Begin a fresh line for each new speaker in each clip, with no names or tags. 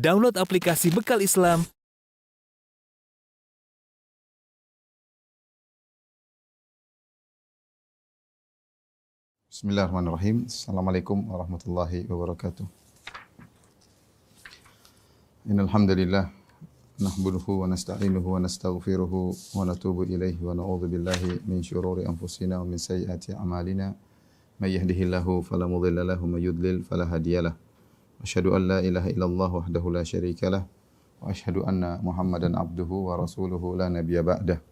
download aplikasi Bekal Islam.
Bismillahirrahmanirrahim. Assalamualaikum warahmatullahi wabarakatuh. Innal hamdalillah nahmaduhu wa nasta'inuhu wa nastaghfiruhu wa natubu ilaihi wa na'udzu billahi min syururi anfusina wa min sayyiati a'malina. May yahdihillahu fala mudilla lahu wa may yudlil fala hadiyalah. Asyhadu an la ilaha illallah wahdahu la syarikalah wa asyhadu anna Muhammadan abduhu wa rasuluhu la nabiyya ba'dah.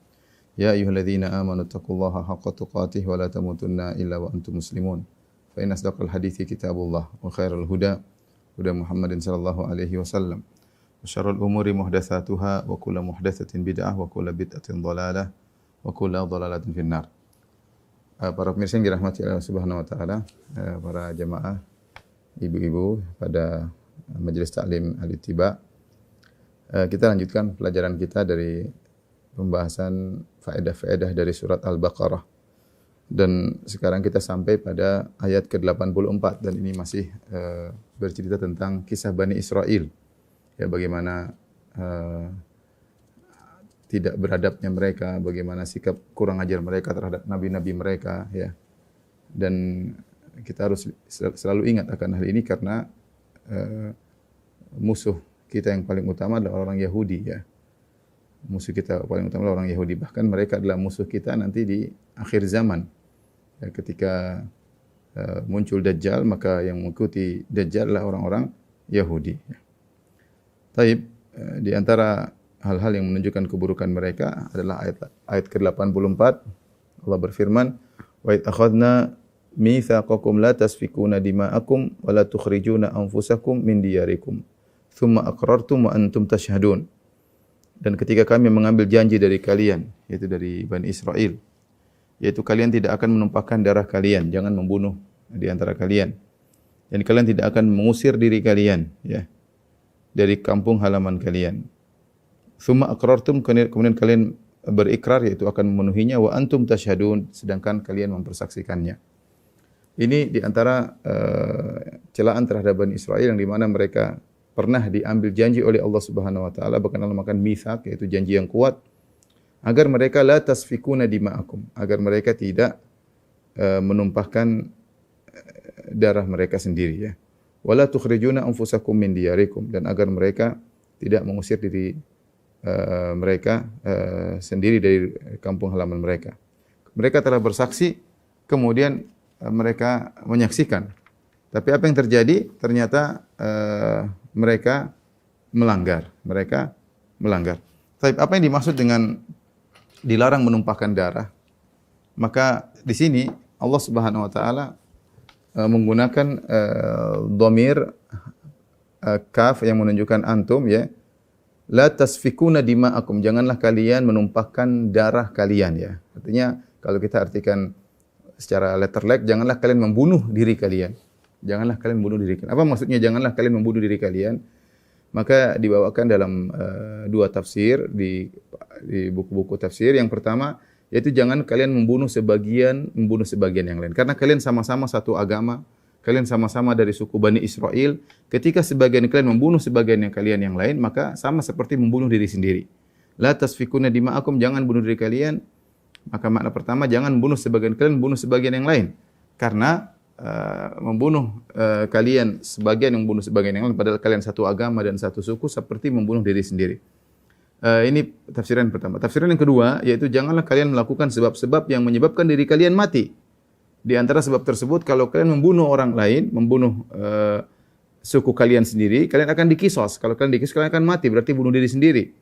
Ya ayyuhalladzina amanu taqullaha haqqa tuqatih wa la tamutunna illa wa antum muslimun. Fa inna asdaqal hadithi kitabullah wa khairal huda huda Muhammadin sallallahu alaihi wasallam. Wa syarrul umuri muhdatsatuha wa kullu muhdatsatin bid'ah wa kullu bid'atin dhalalah wa kullu dhalalatin finnar. Para pemirsa yang dirahmati Allah Subhanahu wa taala, para jamaah, ibu-ibu pada Majelis Taklim Al-Ittiba. Kita lanjutkan pelajaran kita dari pembahasan faedah-faedah dari surat Al-Baqarah. Dan sekarang kita sampai pada ayat ke-84 dan ini masih bercerita tentang kisah Bani Israel. Ya, bagaimana tidak beradabnya mereka, bagaimana sikap kurang ajar mereka terhadap nabi-nabi mereka, ya. Dan kita harus selalu ingat akan hal ini karena musuh kita yang paling utama adalah orang Yahudi, ya. Musuh kita paling utama adalah orang Yahudi. Bahkan mereka adalah musuh kita nanti di akhir zaman. Ya, ketika muncul Dajjal, maka yang mengikuti Dajjal adalah orang-orang Yahudi. Ya. Taib, di antara hal-hal yang menunjukkan keburukan mereka adalah ayat ke-84. Allah berfirman, "Wa id akhadna mitsaqakum la tasfikuna dima'akum wa la tukhrijuna anfusakum min diyarikum thumma aqrartum wa antum tashhadun." Dan ketika kami mengambil janji dari kalian, yaitu dari Bani Israel, yaitu kalian tidak akan menumpahkan darah kalian, jangan membunuh di antara kalian. Dan kalian tidak akan mengusir diri kalian, ya, dari kampung halaman kalian. Thumma aqrartum, kemudian kalian berikrar, yaitu akan memenuhinya, wa antum tashhadun, sedangkan kalian mempersaksikannya. Ini di antara celaan terhadap Bani Israel yang di mana mereka pernah diambil janji oleh Allah Subhanahu wa taala, bahkan Allah makan mitsaq, yaitu janji yang kuat, agar mereka la tasfikuna dima'akum, agar mereka tidak menumpahkan darah mereka sendiri, ya. Wala tukhrijuna anfusakum min diyarikum, dan agar mereka tidak mengusir diri mereka sendiri dari kampung halaman mereka. Mereka telah bersaksi, kemudian mereka menyaksikan. Tapi apa yang terjadi? Ternyata mereka melanggar. Tapi apa yang dimaksud dengan dilarang menumpahkan darah? Maka di sini Allah Subhanahu wa taala menggunakan dhamir kaf yang menunjukkan antum, ya. La tasfikuna dima'akum, janganlah kalian menumpahkan darah kalian, ya. Artinya kalau kita artikan secara letterlek, janganlah kalian membunuh diri kalian. Janganlah kalian membunuh diri kalian. Apa maksudnya janganlah kalian membunuh diri kalian? Maka dibawakan dalam dua tafsir di buku-buku tafsir. Yang pertama yaitu jangan kalian membunuh sebagian yang lain. Karena kalian sama-sama satu agama, kalian sama-sama dari suku Bani Israel. Ketika sebagian kalian membunuh sebagian yang lain, maka sama seperti membunuh diri sendiri. La tasfikuna dima'akum, jangan bunuh diri kalian. Maka makna pertama, jangan membunuh sebagian kalian, membunuh sebagian yang lain. Karena membunuh kalian sebagian yang membunuh sebagian yang lain, padahal kalian satu agama dan satu suku, seperti membunuh diri sendiri. Ini tafsiran pertama. Tafsiran yang kedua yaitu janganlah kalian melakukan sebab-sebab yang menyebabkan diri kalian mati. Di antara sebab tersebut, kalau kalian membunuh orang lain, membunuh suku kalian sendiri, kalian akan dikisos. Kalau kalian dikisos, kalian akan mati, berarti bunuh diri sendiri.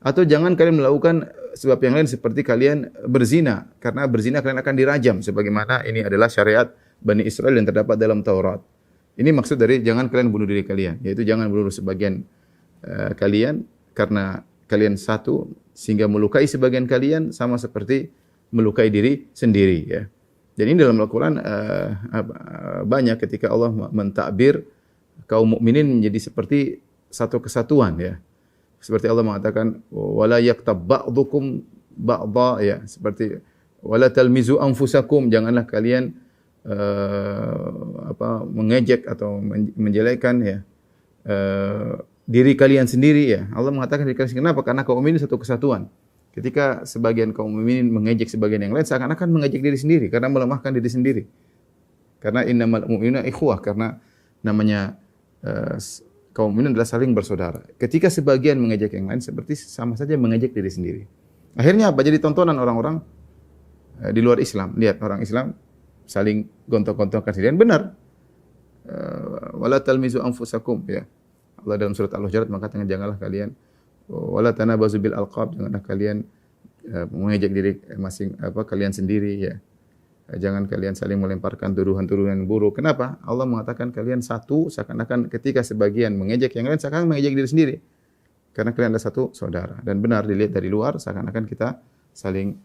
Atau jangan kalian melakukan sebab yang lain seperti kalian berzina, karena berzina kalian akan dirajam, sebagaimana ini adalah syariat Bani Israel yang terdapat dalam Taurat. Ini maksud dari jangan kalian bunuh diri kalian, yaitu jangan bunuh sebagian kalian karena kalian satu, sehingga melukai sebagian kalian sama seperti melukai diri sendiri, ya. Dan ini dalam Al-Quran banyak ketika Allah mentakbir kaum mukminin menjadi seperti satu kesatuan, ya. Seperti Allah mengatakan wala yaktab ba'dukum ba'dha, ya, seperti wala talmizu anfusakum, janganlah kalian mengejek atau menjelekkan, ya, diri kalian sendiri ya. Allah mengatakan diri kalian sendiri. Kenapa? Karena kaum mukminin satu kesatuan. Ketika sebagian kaum mukminin mengejek sebagian yang lain, seakan-akan mengejek diri sendiri karena melemahkan diri sendiri. Karena innamal mu'minuna ikhwah, karena namanya kaum mukminin adalah saling bersaudara. Ketika sebagian mengejek yang lain, seperti sama saja mengejek diri sendiri. Akhirnya apa? Jadi tontonan orang-orang di luar Islam. Lihat orang Islam saling gontok-gontokan sendirian. Benar. Wala talmizu anfusakum ya. Allah dalam surat Al-Hujurat mengatakan janganlah kalian wala tanabazu bil alqab, janganlah kalian mengejek diri kalian sendiri ya. Jangan kalian saling melemparkan tuduhan-tuduhan buruk. Kenapa? Allah mengatakan kalian satu, seakan-akan ketika sebagian mengejek yang lain seakan mengejek diri sendiri. Karena kalian adalah satu saudara. Dan benar dilihat dari luar seakan-akan kita saling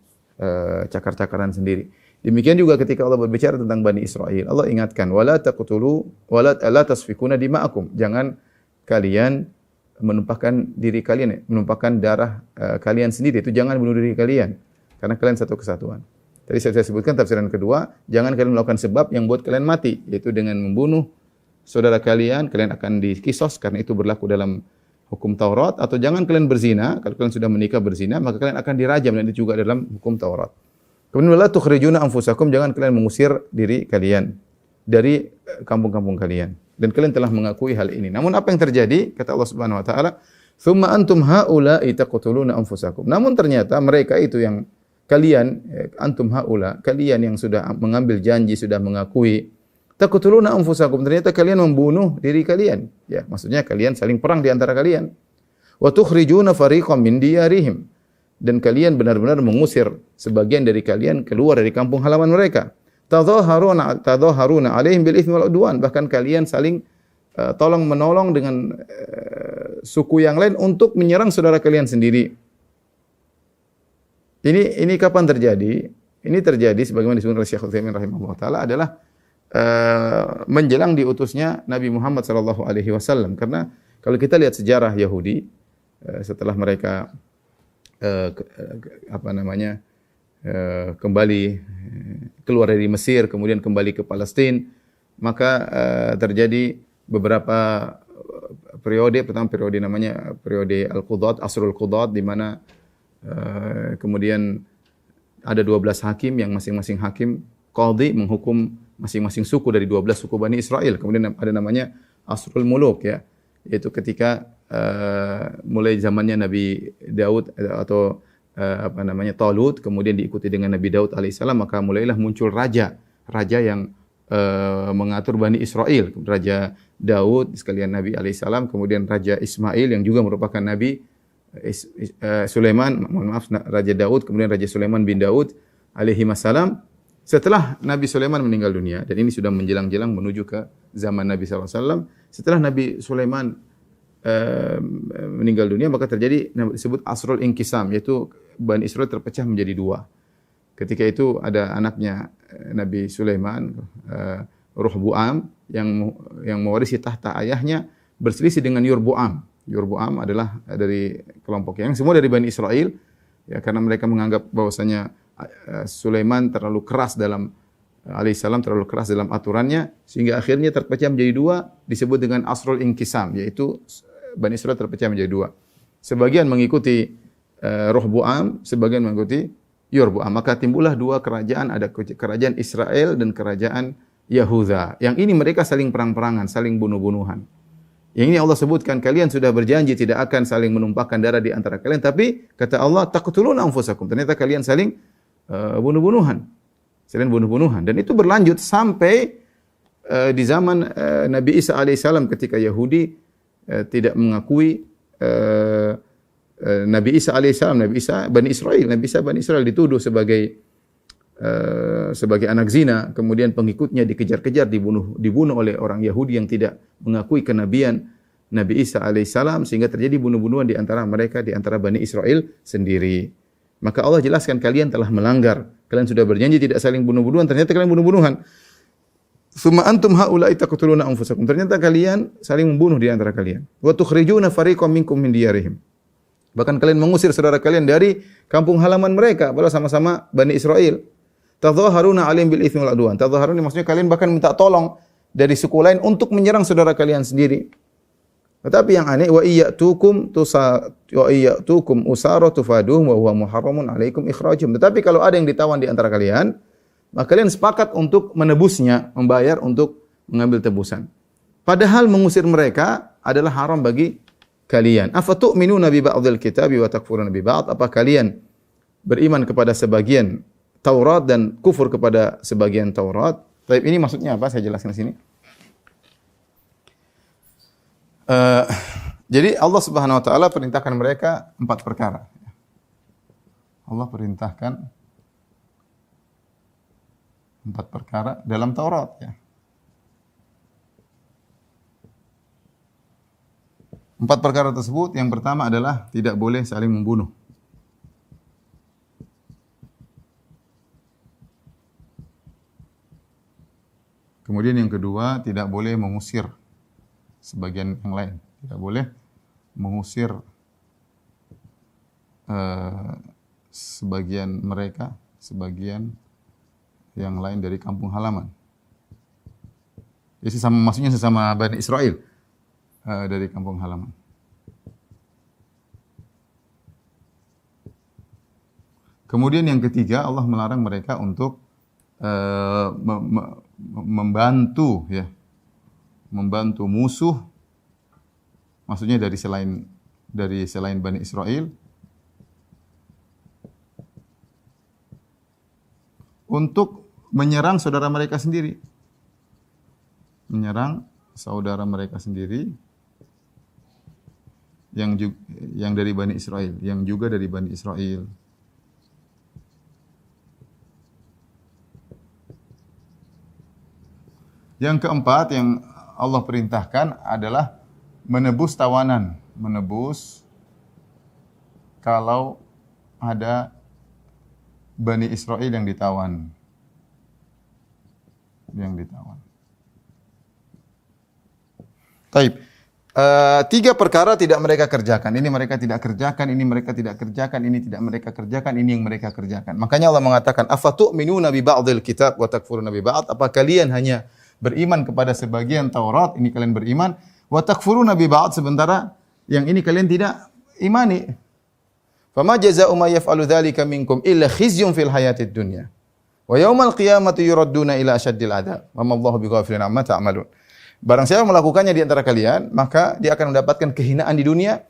cakar-cakaran sendiri. Demikian juga ketika Allah berbicara tentang Bani Israel, Allah ingatkan wala taqtulu wala tasfikuna dima'akum. Jangan kalian menumpahkan diri kalian, menumpahkan darah kalian sendiri. Itu jangan bunuh diri kalian karena kalian satu kesatuan. Tadi saya sebutkan tafsiran kedua, jangan kalian melakukan sebab yang buat kalian mati, yaitu dengan membunuh saudara kalian, kalian akan dikisos karena itu berlaku dalam hukum Taurat, atau jangan kalian berzina, kalau kalian sudah menikah berzina, maka kalian akan dirajam dan itu juga dalam hukum Taurat. Kemudian wala tukhrijuna anfusakum, jangan kalian mengusir diri kalian dari kampung-kampung kalian. Dan kalian telah mengakui hal ini. Namun apa yang terjadi? Kata Allah Subhanahu wa taala, "Tsumma antum haula'i taqtuluna anfusakum." Namun ternyata mereka itu yang kalian antum haula, kalian yang sudah mengambil janji, sudah mengakui, taqtuluna anfusakum, ternyata kalian membunuh diri kalian. Ya, maksudnya kalian saling perang di antara kalian. Wa tukhrijuna fariqam min diyarihim. Dan kalian benar-benar mengusir sebagian dari kalian keluar dari kampung halaman mereka. Tadhaharuna alaihim bil itsmi wal udwan, bahkan kalian saling tolong menolong dengan suku yang lain untuk menyerang saudara kalian sendiri. Ini kapan terjadi? Ini terjadi sebagaimana disebutkan oleh Syekh Utsaimin rahimahullah taala adalah menjelang diutusnya Nabi Muhammad sallallahu alaihi wasallam. Karena kalau kita lihat sejarah Yahudi setelah mereka kembali keluar dari Mesir, kemudian kembali ke Palestina, maka terjadi beberapa periode. Pertama periode namanya periode Al-Qudat, Asrul Qudat, di mana kemudian ada 12 hakim yang masing-masing hakim qadhi menghukum masing-masing suku dari 12 suku Bani Israel. Kemudian ada namanya Asrul Muluk ya, yaitu ketika mulai zamannya Nabi Daud atau Talut, kemudian diikuti dengan Nabi Daud alaihissalam, maka mulailah muncul raja yang mengatur Bani Israel. Raja Daud sekalian Nabi alaihissalam, kemudian Raja Ismail yang juga merupakan Nabi Sulaiman, Raja Daud, kemudian Raja Sulaiman bin Daud alaihi wassalam. Setelah Nabi Sulaiman meninggal dunia, dan ini sudah menjelang-jelang menuju ke zaman Nabi SAW, setelah Nabi Sulaiman meninggal dunia, maka terjadi disebut Asrul Inqisam, yaitu Bani Israel terpecah menjadi dua. Ketika itu ada anaknya Nabi Sulaiman, Ruhbu'am, yang mewarisi tahta ayahnya, berselisih dengan Yurbu'am. Yurbu'am adalah dari kelompok yang semua dari Bani Israel, ya, karena mereka menganggap bahwasanya Sulaiman terlalu keras alaihissalam terlalu keras dalam aturannya, sehingga akhirnya terpecah menjadi dua, disebut dengan Asrul Inqisam, yaitu Bani Israel terpecah menjadi dua. Sebagian mengikuti Ruhbu'am, sebagian mengikuti Yurbu'am. Maka timbullah dua kerajaan, ada kerajaan Israel dan kerajaan Yahuda. Yang ini mereka saling perang-perangan, saling bunuh-bunuhan. Yang ini Allah sebutkan, kalian sudah berjanji tidak akan saling menumpahkan darah di antara kalian, tapi kata Allah, taqtuluna anfusakum. Ternyata kalian saling bunuh-bunuhan. Saling bunuh-bunuhan. Dan itu berlanjut sampai di zaman Nabi Isa alaihissalam, ketika Yahudi tidak mengakui Nabi Isa alaihissalam, Bani Israel dituduh sebagai anak zina, kemudian pengikutnya dikejar-kejar, dibunuh oleh orang Yahudi yang tidak mengakui kenabian Nabi Isa alaihissalam, sehingga terjadi bunuh-bunuhan di antara mereka, di antara Bani Israel sendiri. Maka Allah jelaskan, kalian telah melanggar, kalian sudah berjanji tidak saling bunuh-bunuhan, ternyata kalian bunuh-bunuhan. Summa antum haula'i taqtuluna anfusakum, ternyata kalian saling membunuh di antara kalian. Wa tukhrijuna fariqam minkum min diyarihim, bahkan kalian mengusir saudara kalian dari kampung halaman mereka, padahal sama-sama Bani Israel. Tadhaharuna 'alaihim bil itsmi wal 'udwan. Tadhaharuna maksudnya kalian bahkan minta tolong dari suku lain untuk menyerang saudara kalian sendiri. Tetapi yang aneh wa iyyatukum usara tufaduhum wa huwa muharramun alaikum ikhrajum. Tetapi kalau ada yang ditawan di antara kalian, maka kalian sepakat untuk menebusnya, membayar untuk mengambil tebusan. Padahal mengusir mereka adalah haram bagi kalian. Afatu'minuna bi ba'dil kitabi wa takfuruna bi ba'd? Apa kalian beriman kepada sebagian Taurat dan kufur kepada sebagian Taurat? Baik, ini maksudnya apa? Saya jelaskan di sini. Jadi Allah Subhanahu wa taala perintahkan mereka 4 perkara. Allah perintahkan 4 perkara dalam Taurat, ya. 4 perkara tersebut yang pertama adalah tidak boleh saling membunuh. Kemudian yang kedua, tidak boleh mengusir sebagian yang lain. Tidak boleh mengusir sebagian mereka, sebagian yang lain dari kampung halaman. Jadi maksudnya sesama Bani Israel dari kampung halaman. Kemudian yang ketiga, Allah melarang mereka untuk membantu, ya, membantu musuh, maksudnya dari selain Bani Israel, untuk menyerang saudara mereka sendiri, menyerang saudara mereka sendiri yang dari Bani Israel, yang juga dari Bani Israel. Yang keempat yang Allah perintahkan adalah menebus tawanan, menebus kalau ada Bani Israel yang ditawan. Taib. 3 perkara tidak mereka kerjakan. Ini mereka tidak kerjakan, ini mereka tidak kerjakan, ini tidak mereka kerjakan, ini yang mereka kerjakan. Makanya Allah mengatakan, afatu'minuna bi ba'dil kitab wa takfuruna bi ba'd? Apa kalian hanya beriman kepada sebagian Taurat, ini kalian beriman, wa takfuruna bi ba'd, sementara yang ini kalian tidak imani. Fama jazaa'u may yaf'alu dzalika minkum illa khizyun fil hayatid dunya. Wa yaumal qiyamati yuradduna ila asyaddil 'adzab. Wa ma Allahu bighafilin 'amma ta'malun. Barang siapa melakukannya di antara kalian, maka dia akan mendapatkan kehinaan di dunia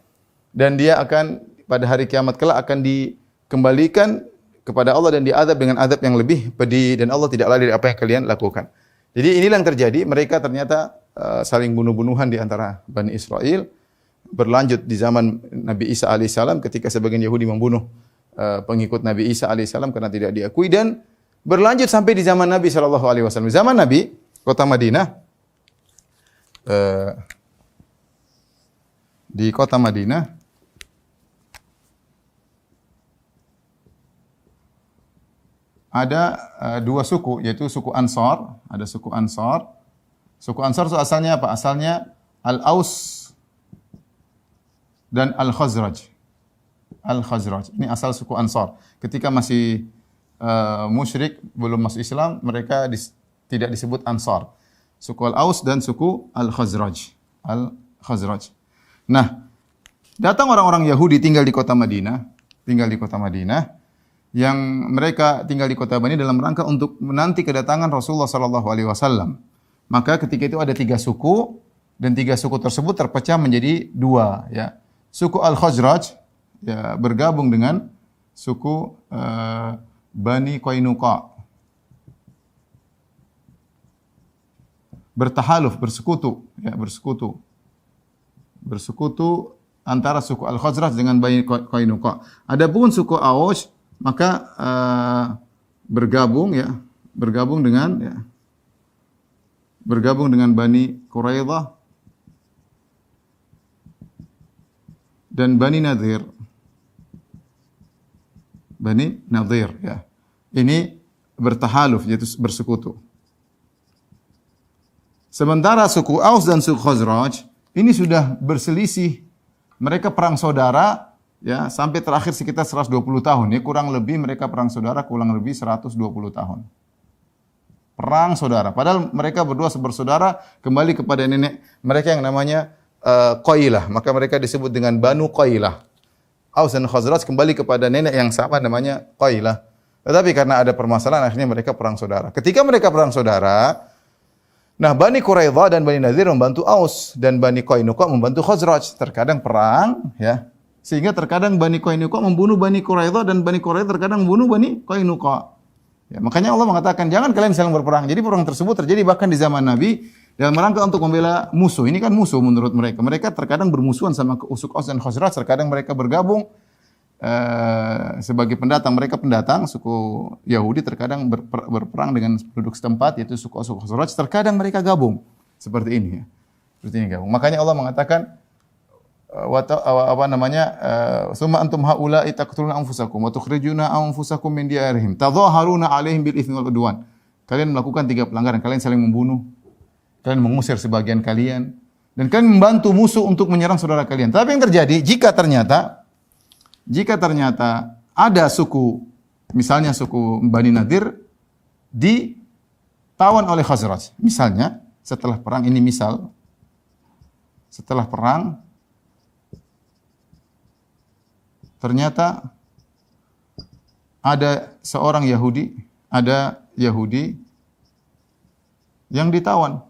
dan dia akan pada hari kiamat kelak akan dikembalikan kepada Allah dan diazab dengan azab yang lebih pedih, dan Allah tidak lalai dari apa yang kalian lakukan. Jadi inilah yang terjadi, mereka ternyata saling bunuh-bunuhan di antara Bani Israel, berlanjut di zaman Nabi Isa alaihissalam ketika sebagian Yahudi membunuh pengikut Nabi Isa alaihissalam karena tidak diakui, dan berlanjut sampai di zaman Nabi sallallahu alaihi wasallam. Zaman Nabi, kota Madinah, di kota Madinah ada 2 suku, yaitu suku Ansar. Ada suku Ansar. Suku Ansar itu asalnya apa? Asalnya Al-Aus dan Al-Khazraj. Al-Khazraj. Ini asal suku Ansar. Ketika masih musyrik, belum masuk Islam, mereka tidak disebut Ansar. Suku Al-Aus dan suku Al-Khazraj. Al-Khazraj. Nah, datang orang-orang Yahudi tinggal di kota Madinah, yang mereka tinggal di kota Madinah dalam rangka untuk menanti kedatangan Rasulullah sallallahu alaihi wasallam. Maka ketika itu ada 3 suku, dan 3 suku tersebut terpecah menjadi 2, ya. Suku Al-Khazraj, ya, bergabung dengan suku Bani Qainuqa. Bertahaluf, bersekutu, ya, bersekutu antara suku Al-Khazraj dengan Bani Qainuqa. Adapun suku Aus maka bergabung dengan Bani Quraidah dan Bani Nadir. Bani Nadir, ya. Ini bertahaluf, yaitu bersekutu. Sementara suku Aus dan suku Khazraj ini sudah berselisih. Mereka perang saudara, ya, sampai terakhir sekitar 120 tahun. Ya, kurang lebih mereka perang saudara kurang lebih 120 tahun. Perang saudara. Padahal mereka berdua bersaudara kembali kepada nenek mereka yang namanya Qailah, maka mereka disebut dengan Banu Qailah. Aus dan Khazraj kembali kepada nenek yang sama namanya Qailah. Tetapi karena ada permasalahan akhirnya mereka perang saudara. Ketika mereka perang saudara, nah Bani Quraidah dan Bani Nadir membantu Aus dan Bani Qainuqa membantu Khazraj. Terkadang perang ya. Sehingga terkadang Bani Qainuqa membunuh Bani Quraidah dan Bani Quraidah terkadang membunuh Bani Qainuqa. Ya, makanya Allah mengatakan jangan kalian saling berperang. Jadi perang tersebut terjadi bahkan di zaman Nabi dalam rangka untuk membela musuh. Ini kan musuh menurut mereka. Mereka terkadang bermusuhan sama suku Aus dan Khazraj, terkadang mereka bergabung sebagai pendatang. Mereka pendatang suku Yahudi terkadang berperang dengan penduduk setempat yaitu suku Aus dan Khazraj, terkadang mereka gabung. Seperti ini ya. Seperti ini gabung. Makanya Allah mengatakan summa antum haula'i taqtuluna anfusakum wa tukhrijuna anfusakum min diyarihim tadhaharuna 'alaihim bil itsmi wal 'udwan. Kalian melakukan 3 pelanggaran, kalian saling membunuh, kalian mengusir sebagian kalian, dan kalian membantu musuh untuk menyerang saudara kalian. Tapi yang terjadi jika ternyata ada suku, misalnya suku Bani Nadir ditawan oleh Khazraj. Misalnya setelah perang, ini misal setelah perang ternyata ada seorang Yahudi, yang ditawan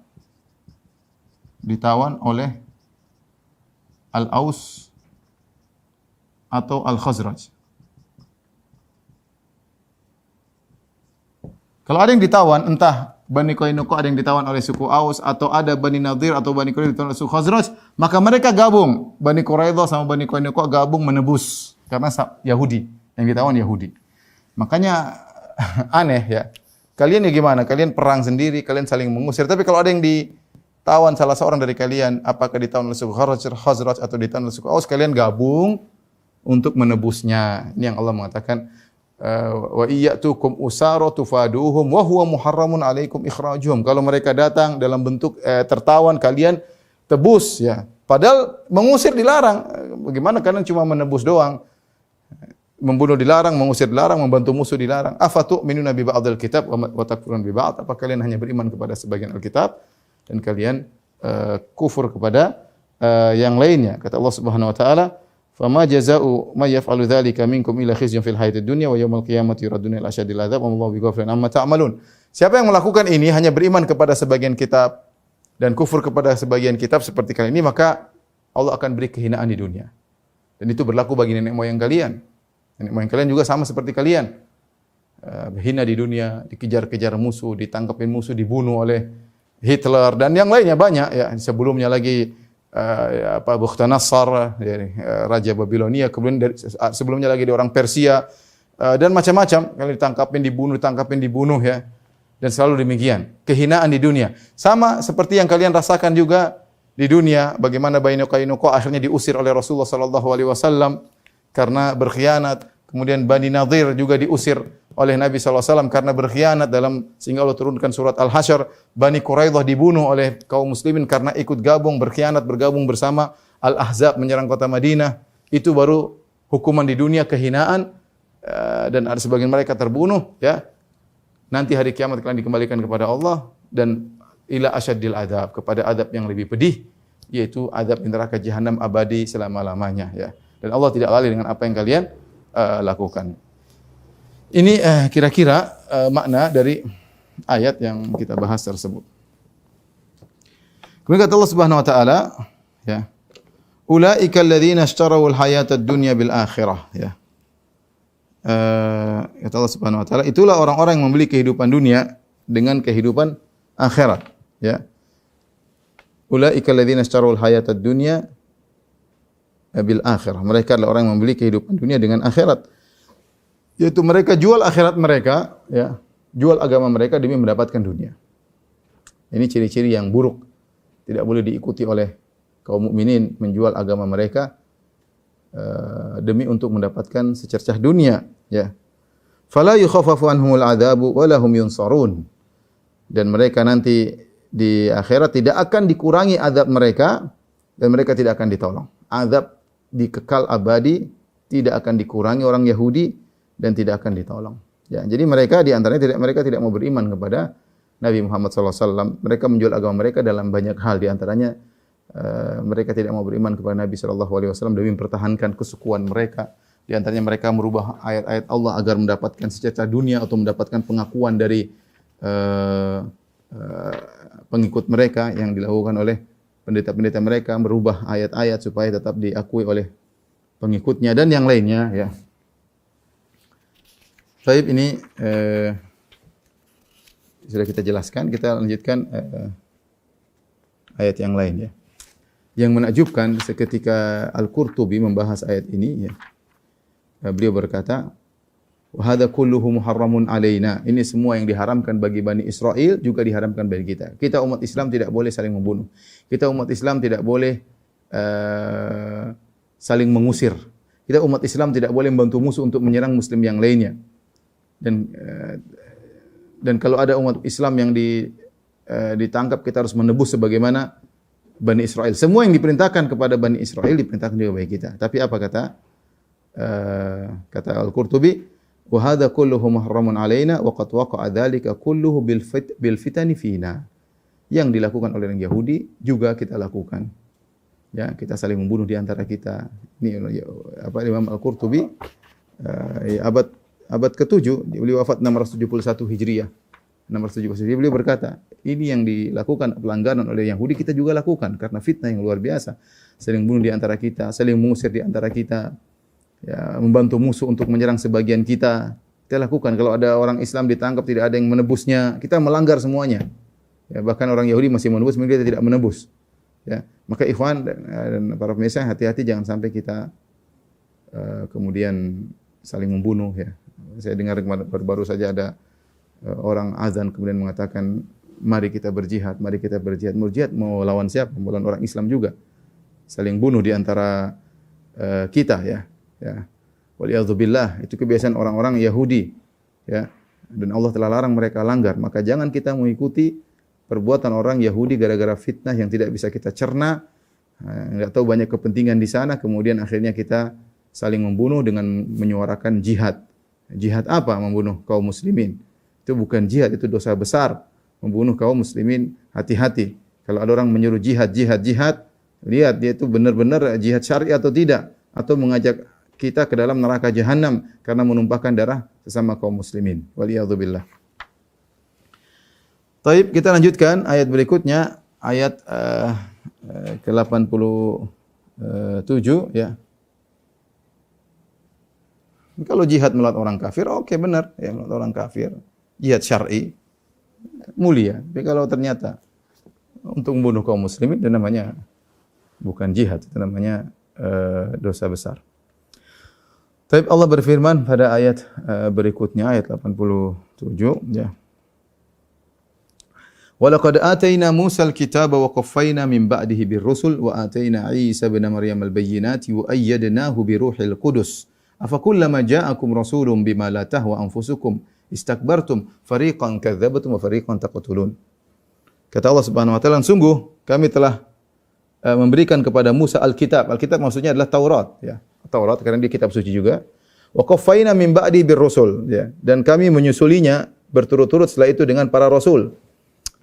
oleh Al-Aus atau Al-Khazraj. Kalau ada yang ditawan, entah Bani Qainuqa ada yang ditawan oleh suku Aus, atau ada Bani Nadir atau Bani Quraidah ditawan oleh suku Khazraj, maka mereka gabung. Bani Quraidah sama Bani Qainuqa gabung menebus. Karena Yahudi, yang ditawan Yahudi. Makanya aneh ya. Kalian ya gimana? Kalian perang sendiri, kalian saling mengusir. Tapi kalau ada yang ditawan salah seorang dari kalian, apakah ditawan oleh suku Khazraj atau ditawan oleh suku Aus, kalian gabung untuk menebusnya. Ini yang Allah mengatakan, wa iyyatukum usara tufaduhum wa huwa muharramun alaikum ikhrajuhum. Kalau mereka datang dalam bentuk tertawan, kalian tebus ya. Padahal mengusir dilarang. Bagaimana kalian cuma menebus doang? Membunuh dilarang, mengusir dilarang, membantu musuh dilarang. Afatu'minuna bi ba'dil kitab wa takfurun bi ba'd? Apa kalian hanya beriman kepada sebagian Alkitab dan kalian kufur kepada yang lainnya? Kata Allah Subhanahu wa taala, "Fama jazaa'u may yaf'alu dzalika minkum illa khizyun fil hayatid dunya wa yaumil qiyamati yuradduna ila asyadil 'adzab wa Allahu bighafilin amma ta'malun." Siapa yang melakukan ini hanya beriman kepada sebagian kitab dan kufur kepada sebagian kitab seperti kalian ini, maka Allah akan beri kehinaan di dunia. Dan itu berlaku bagi nenek moyang kalian. Nenek moyang kalian juga sama seperti kalian. Hina di dunia, dikejar-kejar musuh, ditangkapin musuh, dibunuh oleh Hitler dan yang lainnya banyak ya. Sebelumnya lagi Bukhtanasar, raja Babilonia, kemudian sebelumnya lagi di orang Persia dan macam-macam. Kalian ditangkapin dibunuh ya. Dan selalu demikian, kehinaan di dunia. Sama seperti yang kalian rasakan juga di dunia, bagaimana Bani Qainuqa akhirnya diusir oleh Rasulullah sallallahu alaihi wasallam karena berkhianat. Kemudian Bani Nadir juga diusir oleh Nabi sallallahu alaihi wasallam karena berkhianat sehingga Allah turunkan surat Al-Hasyr. Bani Quraidah dibunuh oleh kaum muslimin karena ikut bergabung bersama Al-Ahzab menyerang kota Madinah. Itu baru hukuman di dunia, kehinaan, dan ada sebagian mereka terbunuh ya. Nanti hari kiamat kalian dikembalikan kepada Allah dan ila asyadil adzab, kepada adab yang lebih pedih, yaitu adab di neraka jahanam abadi selama-lamanya ya. Dan Allah tidak lalai dengan apa yang kalian lakukan. Ini kira-kira makna dari ayat yang kita bahas tersebut. Kemudian kata Allah Subhanahu wa taala ya, ulaika alladzina ishtarawul hayatad dunya bil akhirah ya. Kata Allah Subhanahu wa taala, itulah orang-orang yang membeli kehidupan dunia dengan kehidupan akhirat ya. Ulaika alladzina ishtarawul hayatad dunya bil akhirah. Mereka adalah orang yang membeli kehidupan dunia dengan akhirat. Yaitu mereka jual akhirat mereka ya, jual agama mereka demi mendapatkan dunia. Ini ciri-ciri yang buruk. Tidak boleh diikuti oleh kaum mukminin, menjual agama mereka demi untuk mendapatkan secercah dunia ya. Fala yukhaffafu anhumul adzabu wa lahum yunsarun. Dan mereka nanti di akhirat tidak akan dikurangi azab mereka dan mereka tidak akan ditolong. Azab dikekal abadi, tidak akan dikurangi orang Yahudi dan tidak akan ditolong. Ya, jadi mereka di antaranya mereka tidak mau beriman kepada Nabi Muhammad SAW. Mereka menjual agama mereka dalam banyak hal, di antaranya mereka tidak mau beriman kepada Nabi sallallahu alaihi wasallam demi mempertahankan kesukuan mereka. Di antaranya mereka merubah ayat-ayat Allah agar mendapatkan secerca dunia atau mendapatkan pengakuan dari pengikut mereka yang dilakukan oleh pendeta-pendeta mereka, merubah ayat-ayat supaya tetap diakui oleh pengikutnya dan yang lainnya ya. Baik, ini sudah kita jelaskan, kita lanjutkan ayat yang lain ya. Yang menakjubkan seketika Al-Qurtubi membahas ayat ini ya. Beliau berkata, "Wa hadza kulluhu muharramun alaina." Ini semua yang diharamkan bagi Bani Israel juga diharamkan bagi kita. Kita umat Islam tidak boleh saling membunuh. Kita umat Islam tidak boleh saling mengusir. Kita umat Islam tidak boleh membantu musuh untuk menyerang muslim yang lainnya. Dan kalau ada umat Islam yang ditangkap, kita harus menebus sebagaimana Bani Israel. Semua yang diperintahkan kepada Bani Israel diperintahkan juga bagi kita. Tapi apa kata Al-Qurtubi, wa hadza kulluhu muharramun alaina wa qad waqa'a dzalika kulluhu bil fitani fina. Yang dilakukan oleh orang Yahudi juga kita lakukan. Ya, kita saling membunuh di antara kita. Ini apa Imam Al-Qurtubi abad ke-7, beliau wafat 671 Hijriah. 671 Hijriah beliau berkata, ini yang dilakukan pelanggaran oleh Yahudi kita juga lakukan karena fitnah yang luar biasa. Saling bunuh di antara kita, saling mengusir di antara kita. Ya, membantu musuh untuk menyerang sebagian kita. Kita lakukan. Kalau ada orang Islam ditangkap tidak ada yang menebusnya, kita melanggar semuanya. Ya, bahkan orang Yahudi masih menebus, mereka tidak menebus. Ya, maka ikhwan dan para pemirsa hati-hati jangan sampai kita kemudian saling membunuh ya. Saya dengar baru saja ada orang azan kemudian mengatakan mari kita berjihad, mari kita berjihad. Berjihad mau lawan siapa? Mau lawan orang Islam juga. Saling bunuh di antara kita ya. Ya. Waliyadzubillah, itu kebiasaan orang-orang Yahudi ya. Dan Allah telah larang mereka langgar, maka jangan kita mengikuti perbuatan orang Yahudi gara-gara fitnah yang tidak bisa kita cerna. Enggak tahu banyak kepentingan di sana, kemudian akhirnya kita saling membunuh dengan menyuarakan jihad. Jihad apa? Membunuh kaum muslimin. Itu bukan jihad, itu dosa besar. Membunuh kaum muslimin, hati-hati. Kalau ada orang menyuruh jihad, lihat dia itu benar-benar jihad syar'i atau tidak, atau mengajak kita ke dalam neraka jahanam karena menumpahkan darah sesama kaum muslimin. Waliyadzubillah. Baik, kita lanjutkan ayat berikutnya, ayat ke-87 ya. Kalau jihad melawan orang kafir, oke benar ya, melawan orang kafir. Jihad syar'i mulia. Tapi kalau ternyata untuk membunuh kaum muslimin, itu namanya bukan jihad, itu namanya dosa besar. Tapi Allah berfirman pada ayat berikutnya, ayat 87 ya. Walaqad atayna Musa al-kitaba wa qaffayna min ba'dihi bir-rusul wa atayna Isa ibn Maryam al-bayyinati wa ayyadnahu bi ruhil qudus. Afakullama ja'akum rasulun bima la tahwa anfusukum istakbartum fariqan kadzdzabtum wa fariqan taqtulun. Kata Allah Subhanahu wa taala, sungguh kami telah memberikan kepada Musa Alkitab. Alkitab maksudnya adalah Taurat ya. Taurat karena dia kitab suci juga. Wa qaffayna min ba'di bir-rusul ya. Dan kami menyusulinya berturut-turut setelah itu dengan para rasul.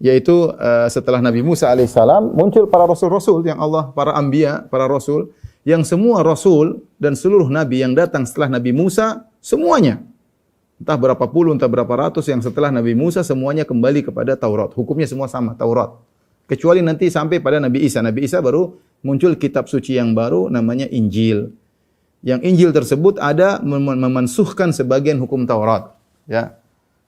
Yaitu setelah Nabi Musa alaihissalam muncul para rasul-rasul yang Allah, para anbiya, para rasul yang semua rasul dan seluruh nabi yang datang setelah Nabi Musa semuanya entah berapa puluh, entah berapa ratus yang setelah Nabi Musa semuanya kembali kepada Taurat. Hukumnya semua sama, Taurat. Kecuali nanti sampai pada Nabi Isa. Nabi Isa baru muncul kitab suci yang baru namanya Injil. Yang Injil tersebut ada memansuhkan sebagian hukum Taurat. Ya.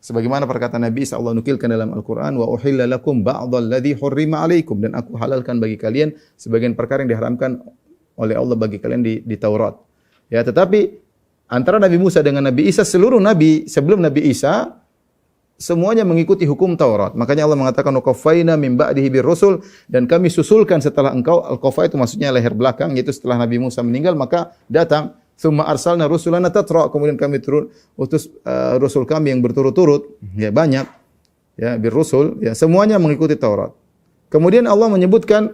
Sebagaimana perkataan Nabi Isa Allah nukilkan dalam Al-Quran, wa uhilla lakum ba'dal ladzi hurrima alaikum, dan aku halalkan bagi kalian sebagian perkara yang diharamkan oleh Allah bagi kalian di Taurat. Ya, tetapi antara Nabi Musa dengan Nabi Isa, seluruh nabi sebelum Nabi Isa semuanya mengikuti hukum Taurat. Makanya Allah mengatakan waqaffayna min ba'dihi bir-rusul, dan kami susulkan setelah engkau. Al-qafa itu maksudnya leher belakang, yaitu setelah Nabi Musa meninggal maka datang tsumma arsalna rusulana tatra, kemudian kami utus rasul kami yang berturut-turut, ya banyak. Ya, bir-rusul, ya semuanya mengikuti Taurat. Kemudian Allah menyebutkan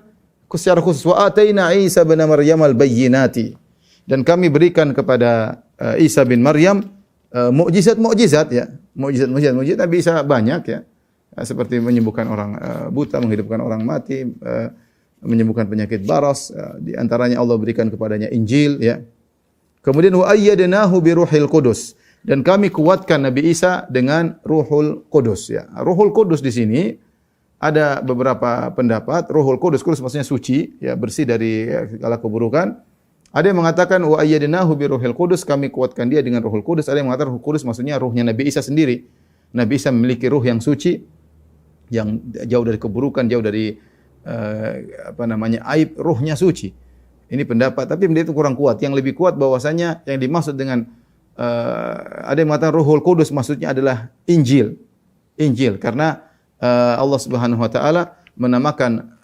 secara khusus wa ataina Isa bin Maryam al-bayyinati, dan kami berikan kepada Isa bin Maryam mukjizat-mukjizat ya. Mukjizat Nabi Isa banyak ya. Seperti menyembuhkan orang buta, menghidupkan orang mati, menyembuhkan penyakit baras, di antaranya Allah berikan kepadanya Injil, ya. Kemudian wa ayyadnahu bi Ruhil Qudus, dan kami kuatkan Nabi Isa dengan Ruhul Qudus, ya. Ruhul Qudus di sini ada beberapa pendapat. Ruhul Qudus, Qudus maksudnya suci, ya, bersih dari segala keburukan. Ada yang mengatakan wa ayyadnahu bi Ruhil Qudus, kami kuatkan dia dengan Ruhul Qudus. Ada yang mengatakan Ruhul Qudus maksudnya ruhnya Nabi Isa sendiri. Nabi Isa memiliki ruh yang suci, yang jauh dari keburukan, jauh dari aib, ruhnya suci. Ini pendapat, tapi pendapat itu kurang kuat. Yang lebih kuat bahwasanya yang dimaksud dengan ada yang mengatakan Ruhul Qudus maksudnya adalah Injil. Injil, karena Allah Subhanahu wa taala menamakan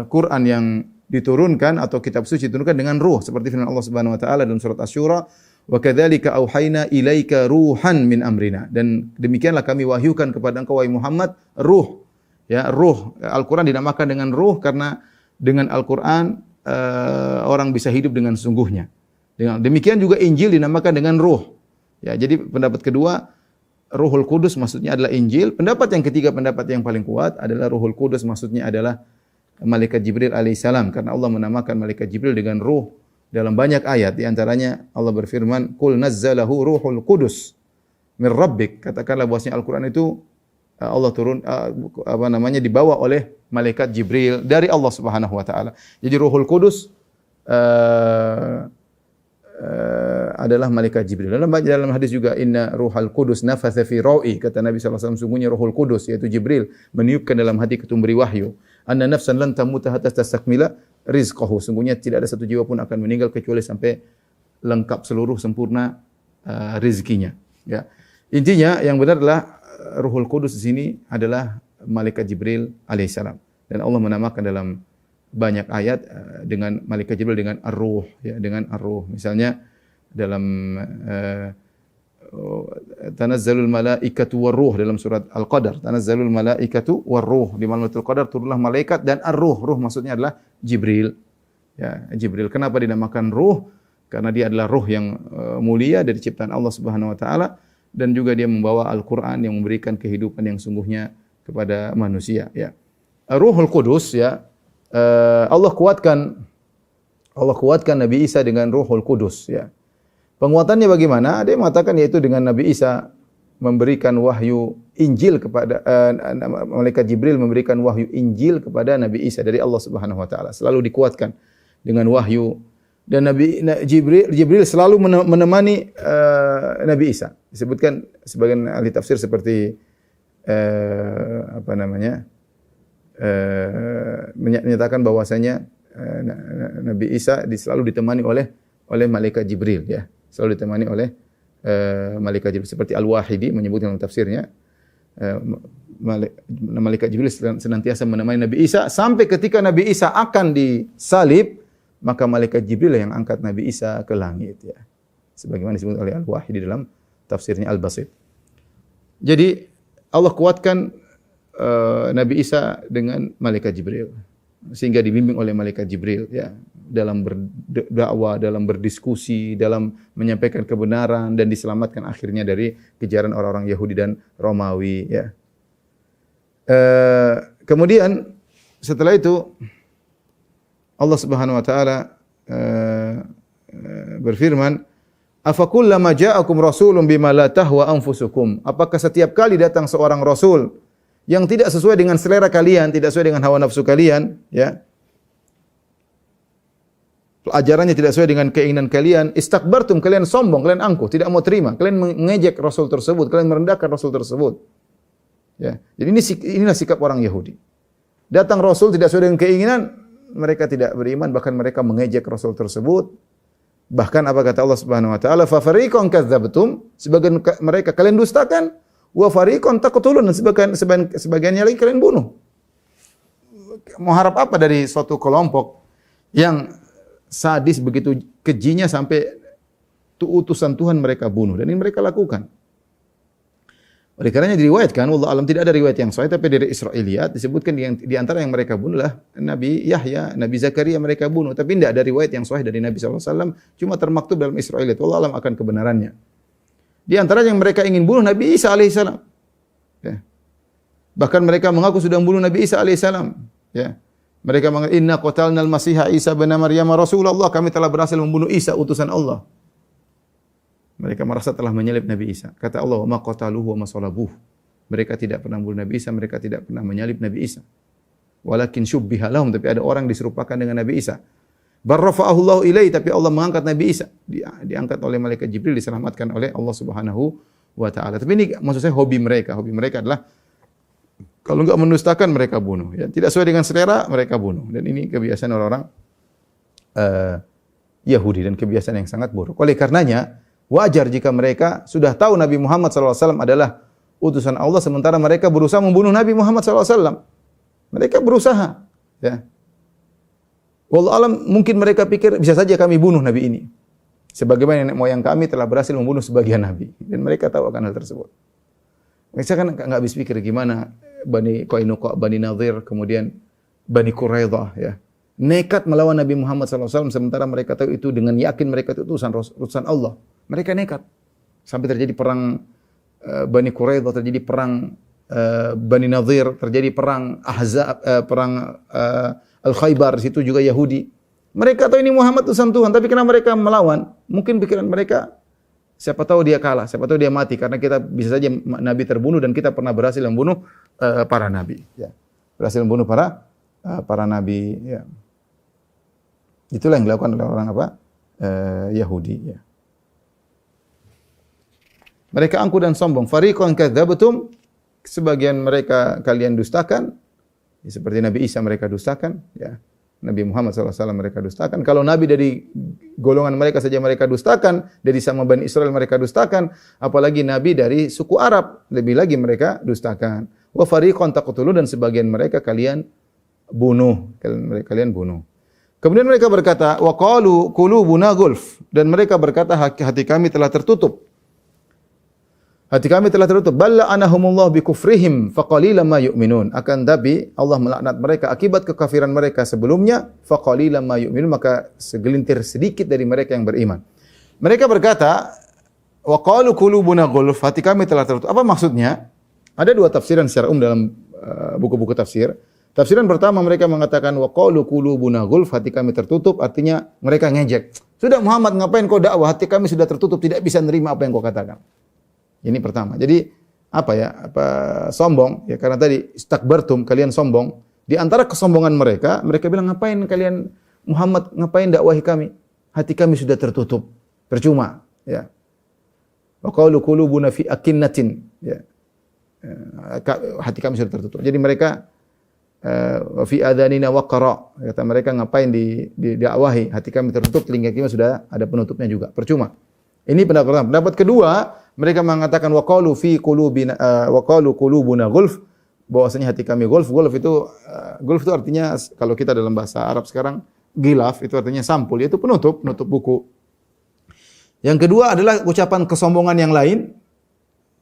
Quran yang diturunkan atau kitab suci diturunkan dengan ruh, seperti firman Allah Subhanahu wa taala dalam surat Asy-Syura, wa kadzalika auhayna ilaika ruhan min amrina, dan demikianlah kami wahyukan kepada engkau wahai Muhammad ruh. Ya, ruh. Al-Quran dinamakan dengan ruh karena dengan Al-Quran orang bisa hidup dengan sesungguhnya. Demikian juga Injil dinamakan dengan ruh. Ya, jadi pendapat kedua, Ruhul Qudus maksudnya adalah Injil. Pendapat yang ketiga, pendapat yang paling kuat adalah Ruhul Qudus maksudnya adalah Malaikat Jibril alaihissalam, karena Allah menamakan Malaikat Jibril dengan ruh dalam banyak ayat. Di antaranya Allah berfirman, "Qul nazzalahu Ruhul Qudus min Rabbik." Katakanlah bahwasanya Al-Quran itu Allah turun dibawa oleh malaikat Jibril dari Allah Subhanahu wa taala. Jadi Ruhul Qudus adalah malaikat Jibril. Dalam hadis juga inna Ruhal Qudus nafatha fi ra'i, kata Nabi sallallahu alaihi wasallam, sungguhnya Ruhul Qudus yaitu Jibril meniupkan dalam hati ketua memberi wahyu. Anna nafsan lan tamuta hatta tastakmila rizqahu. Sungguhnya tidak ada satu jiwa pun akan meninggal kecuali sampai lengkap seluruh sempurna rezekinya. Ya. Intinya yang benar adalah Ruhul Qudus di sini adalah malaikat Jibril alaihissalam, dan Allah menamakan dalam banyak ayat dengan malaikat Jibril dengan ar-ruh, ya, dengan ar-ruh. Misalnya dalam tanazzalul malaikatu war-ruh dalam surat Al-Qadar, tanazzalul malaikatu war-ruh, di malam Lailatul Qadar turunlah malaikat dan ar-ruh. Ruh maksudnya adalah Jibril. Ya, Jibril. Kenapa dinamakan ruh? Karena dia adalah ruh yang mulia dari ciptaan Allah Subhanahu wa taala, dan juga dia membawa Al-Quran yang memberikan kehidupan yang sungguhnya kepada manusia. Ya. Ruhul Qudus, ya, Allah kuatkan Nabi Isa dengan Ruhul Qudus. Ya. Penguatannya bagaimana? Ada yang mengatakan yaitu dengan Nabi Isa memberikan wahyu Injil kepada malaikat Jibril memberikan wahyu Injil kepada Nabi Isa dari Allah Subhanahu wa taala. Selalu dikuatkan dengan wahyu, dan Jibril selalu menemani Nabi Isa. Disebutkan sebagian ahli tafsir seperti menyatakan bahwasanya Nabi Isa selalu ditemani oleh malaikat Jibril, ya. Selalu ditemani oleh malaikat Jibril, seperti Al-Wahidi menyebutkan dalam tafsirnya malaikat Jibril senantiasa menemani Nabi Isa sampai ketika Nabi Isa akan disalib, maka malaikat Jibril yang angkat Nabi Isa ke langit, ya. Sebagaimana disebut oleh Al-Wahidi dalam tafsirnya Al-Basit. Jadi Allah kuatkan Nabi Isa dengan malaikat Jibril sehingga dibimbing oleh malaikat Jibril, ya, dalam berdakwah, dalam berdiskusi, dalam menyampaikan kebenaran, dan diselamatkan akhirnya dari kejaran orang-orang Yahudi dan Romawi, ya. Kemudian setelah itu Allah Subhanahu wa taala berfirman, "Afakullama ja'akum rasulun bima la tahwa anfusukum?" Apakah setiap kali datang seorang rasul yang tidak sesuai dengan selera kalian, tidak sesuai dengan hawa nafsu kalian, ya, ajarannya tidak sesuai dengan keinginan kalian, istakbartum, kalian sombong, kalian angkuh, tidak mau terima, kalian mengejek rasul tersebut, kalian merendahkan rasul tersebut. Ya. Jadi inilah sikap orang Yahudi. Datang rasul tidak sesuai dengan keinginan, mereka tidak beriman, bahkan mereka mengejek rasul tersebut. Bahkan apa kata Allah Subhanahu wa taala, "Fa fariqan kadzdzabtum", sebagian mereka kalian dustakan, wa fariqan taqtulun, dan sebagiannya lagi kalian bunuh. Mau harap apa dari suatu kelompok yang sadis begitu kejinya sampai utusan Tuhan mereka bunuh, dan ini mereka lakukan. Oleh karenanya diriwayatkan, wallahu alam, tidak ada riwayat yang sahih, tapi dari Israiliyat disebutkan di antara yang mereka bunuhlah Nabi Yahya, Nabi Zakaria mereka bunuh, tapi tidak ada riwayat yang sahih dari Nabi sallallahu alaihi wasallam, cuma termaktub dalam Israiliyat. Wallahu alam akan kebenarannya. Di antara yang mereka ingin bunuh Nabi Isa alaihissalam. Ya. Bahkan mereka mengaku sudah membunuh Nabi Isa alaihissalam. Ya. Mereka mengatakan inna qatalnal masiha Isa bin Maryam Rasulullah, kami telah berhasil membunuh Isa utusan Allah. Mereka merasa telah menyalib Nabi Isa. Kata Allah, "Ma qataluhu wa ma salabuh." Mereka tidak pernah membunuh Nabi Isa, mereka tidak pernah menyalib Nabi Isa. Walakin syubbiha lahum, tapi ada orang diserupakan dengan Nabi Isa. Barrafa'ahu Allah ilaihi, tapi Allah mengangkat Nabi Isa. Diangkat oleh malaikat Jibril, diselamatkan oleh Allah Subhanahu wa taala. Tapi ini maksud saya hobi mereka. Hobi mereka adalah kalau enggak mendustakan mereka bunuh. Ya, tidak sesuai dengan selera mereka bunuh. Dan ini kebiasaan orang-orang Yahudi dan kebiasaan yang sangat buruk. Oleh karenanya wajar jika mereka sudah tahu Nabi Muhammad SAW adalah utusan Allah, sementara mereka berusaha membunuh Nabi Muhammad SAW. Mereka berusaha. Ya. Wallahu alam, mungkin mereka pikir bisa saja kami bunuh Nabi ini. Sebagaimana nenek moyang kami telah berhasil membunuh sebagian Nabi. Dan mereka tahu akan hal tersebut. Mereka kan nggak habis pikir gimana Bani Qainuqa, Bani Nadhir, kemudian Bani Quraidah, ya. Nekat melawan Nabi Muhammad SAW, sementara mereka tahu itu dengan yakin mereka itu utusan Allah. Mereka nekat. Sampai terjadi perang Bani Quraidah, terjadi perang Bani Nadhir, terjadi perang Ahzab, perang Al-Khaybar, di situ juga Yahudi. Mereka tahu ini Muhammad utusan Tuhan, tapi kenapa mereka melawan? Mungkin pikiran mereka, siapa tahu dia kalah, siapa tahu dia mati, karena kita bisa saja Nabi terbunuh dan kita pernah berhasil membunuh para Nabi. Ya. Berhasil membunuh para Nabi. Ya. Itulah yang dilakukan oleh orang apa? Yahudi. Ya. Mereka angkuh dan sombong. Fariqan kadzabtum, sebagian mereka kalian dustakan. Ya, seperti Nabi Isa mereka dustakan. Ya. Nabi Muhammad SAW mereka dustakan. Kalau Nabi dari golongan mereka saja mereka dustakan, dari sama Bani Israel mereka dustakan, apalagi Nabi dari suku Arab, lebih lagi mereka dustakan. Wa fariqan taqtulun, dan sebagian mereka kalian bunuh. Kalian bunuh. Kemudian mereka berkata, wa qalu qulubuna gulf, dan mereka berkata hati kami telah tertutup. Hati kami telah tertutup. Balla anahumullah bi kufrihim faqalilan ma yu'minun. Akan tapi Allah melaknat mereka akibat kekafiran mereka sebelumnya, faqalilan ma yu'minun, maka segelintir sedikit dari mereka yang beriman. Mereka berkata, wa qalu qulubuna ghulf, hati kami telah tertutup. Apa maksudnya? Ada dua tafsiran secara dalam buku-buku tafsir. Tafsiran pertama mereka mengatakan wa qalu qulubuna ghulf, hati kami tertutup, artinya mereka ngejek. Sudah Muhammad, ngapain kau dakwah? Hati kami sudah tertutup, tidak bisa menerima apa yang kau katakan. Ini pertama. Jadi sombong ya, karena tadi istakbartum, kalian sombong. Di antara kesombongan mereka bilang, ngapain kalian Muhammad, ngapain dakwahi kami? Hati kami sudah tertutup. Percuma, ya. Wa qalu qulubuna fi akinnatin, ya. Hati kami sudah tertutup. Jadi mereka wa fi adhanina waqara, kata mereka, ngapain didakwahi? Hati kami tertutup, telinga kami sudah ada penutupnya juga. Percuma. Ini pendapat pertama. Pendapat kedua, mereka mengatakan wa qalu fi qulubina wa qalu qulubuna ghulf, bahwasanya hati kami ghulf. Ghulf itu artinya, kalau kita dalam bahasa Arab sekarang, gilaf itu artinya sampul, yaitu penutup buku. Yang kedua adalah ucapan kesombongan yang lain.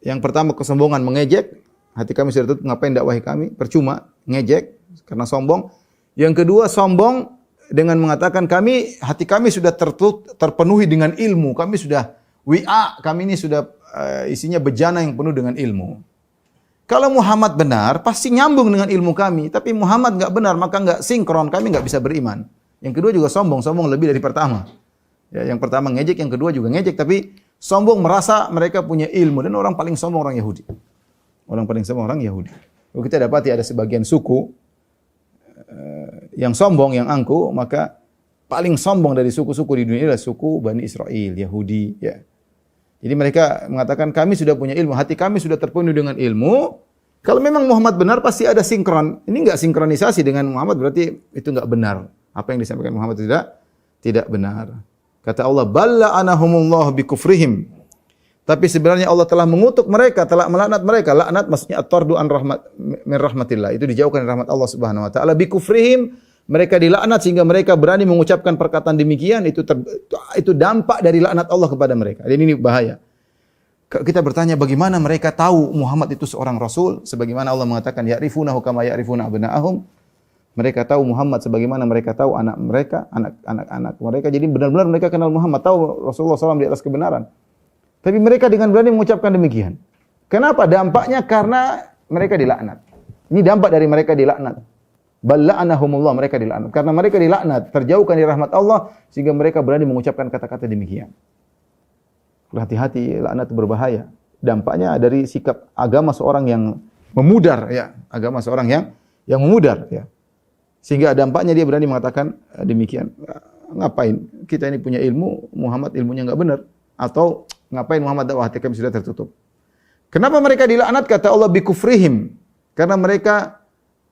Yang pertama kesombongan, mengejek, hati kami sudah tertutup, ngapain dakwahi kami? Percuma, ngejek karena sombong. Yang kedua sombong dengan mengatakan hati kami sudah terpenuhi dengan ilmu, kami sudah kami ini sudah isinya bejana yang penuh dengan ilmu. Kalau Muhammad benar, pasti nyambung dengan ilmu kami. Tapi Muhammad enggak benar, maka enggak sinkron, kami enggak bisa beriman. Yang kedua juga sombong lebih dari pertama. Ya, yang pertama ngejek, yang kedua juga ngejek, tapi sombong merasa mereka punya ilmu, dan orang paling sombong orang Yahudi. Orang paling sombong orang Yahudi. Kalau kita dapati ada sebagian suku yang sombong, yang angkuh, maka paling sombong dari suku-suku di dunia adalah suku Bani Israel, Yahudi, ya. Jadi mereka mengatakan kami sudah punya ilmu, hati kami sudah terpenuhi dengan ilmu. Kalau memang Muhammad benar, pasti ada sinkron. Ini enggak sinkronisasi dengan Muhammad, berarti itu enggak benar. Apa yang disampaikan Muhammad tidak benar. Kata Allah, balla anahumullah bi kufrihim. Tapi sebenarnya Allah telah mengutuk mereka, telah melaknat mereka. Laknat maksudnya at-tardu an min rahmatillah. Itu dijauhkan dari rahmat Allah Subhanahu wa taala. Bi kufrihim, mereka dilaknat sehingga mereka berani mengucapkan perkataan demikian. Itu dampak dari laknat Allah kepada mereka. Dan ini bahaya. Kita bertanya, bagaimana mereka tahu Muhammad itu seorang rasul? Sebagaimana Allah mengatakan, ya'rifunahu kama ya'rifuna abna'ahum. Mereka tahu Muhammad sebagaimana mereka tahu anak-anak mereka. Jadi benar-benar mereka kenal Muhammad, tahu Rasulullah SAW di atas kebenaran. Tapi mereka dengan berani mengucapkan demikian. Kenapa? Dampaknya karena mereka dilaknat. Ini dampak dari mereka dilaknat. Bal la'anahumullah, mereka dilaknat. Karena mereka dilaknat, terjauhkan dari rahmat Allah sehingga mereka berani mengucapkan kata-kata demikian. Hati-hati, laknat itu berbahaya. Dampaknya dari sikap agama seorang yang memudar, ya, agama seorang yang memudar, ya. Sehingga dampaknya dia berani mengatakan demikian. Ngapain? Kita ini punya ilmu, Muhammad ilmunya enggak benar, atau ngapain Muhammad dakwah kami sudah tertutup. Kenapa mereka dilaknat? Kata Allah bikufrihim. Karena mereka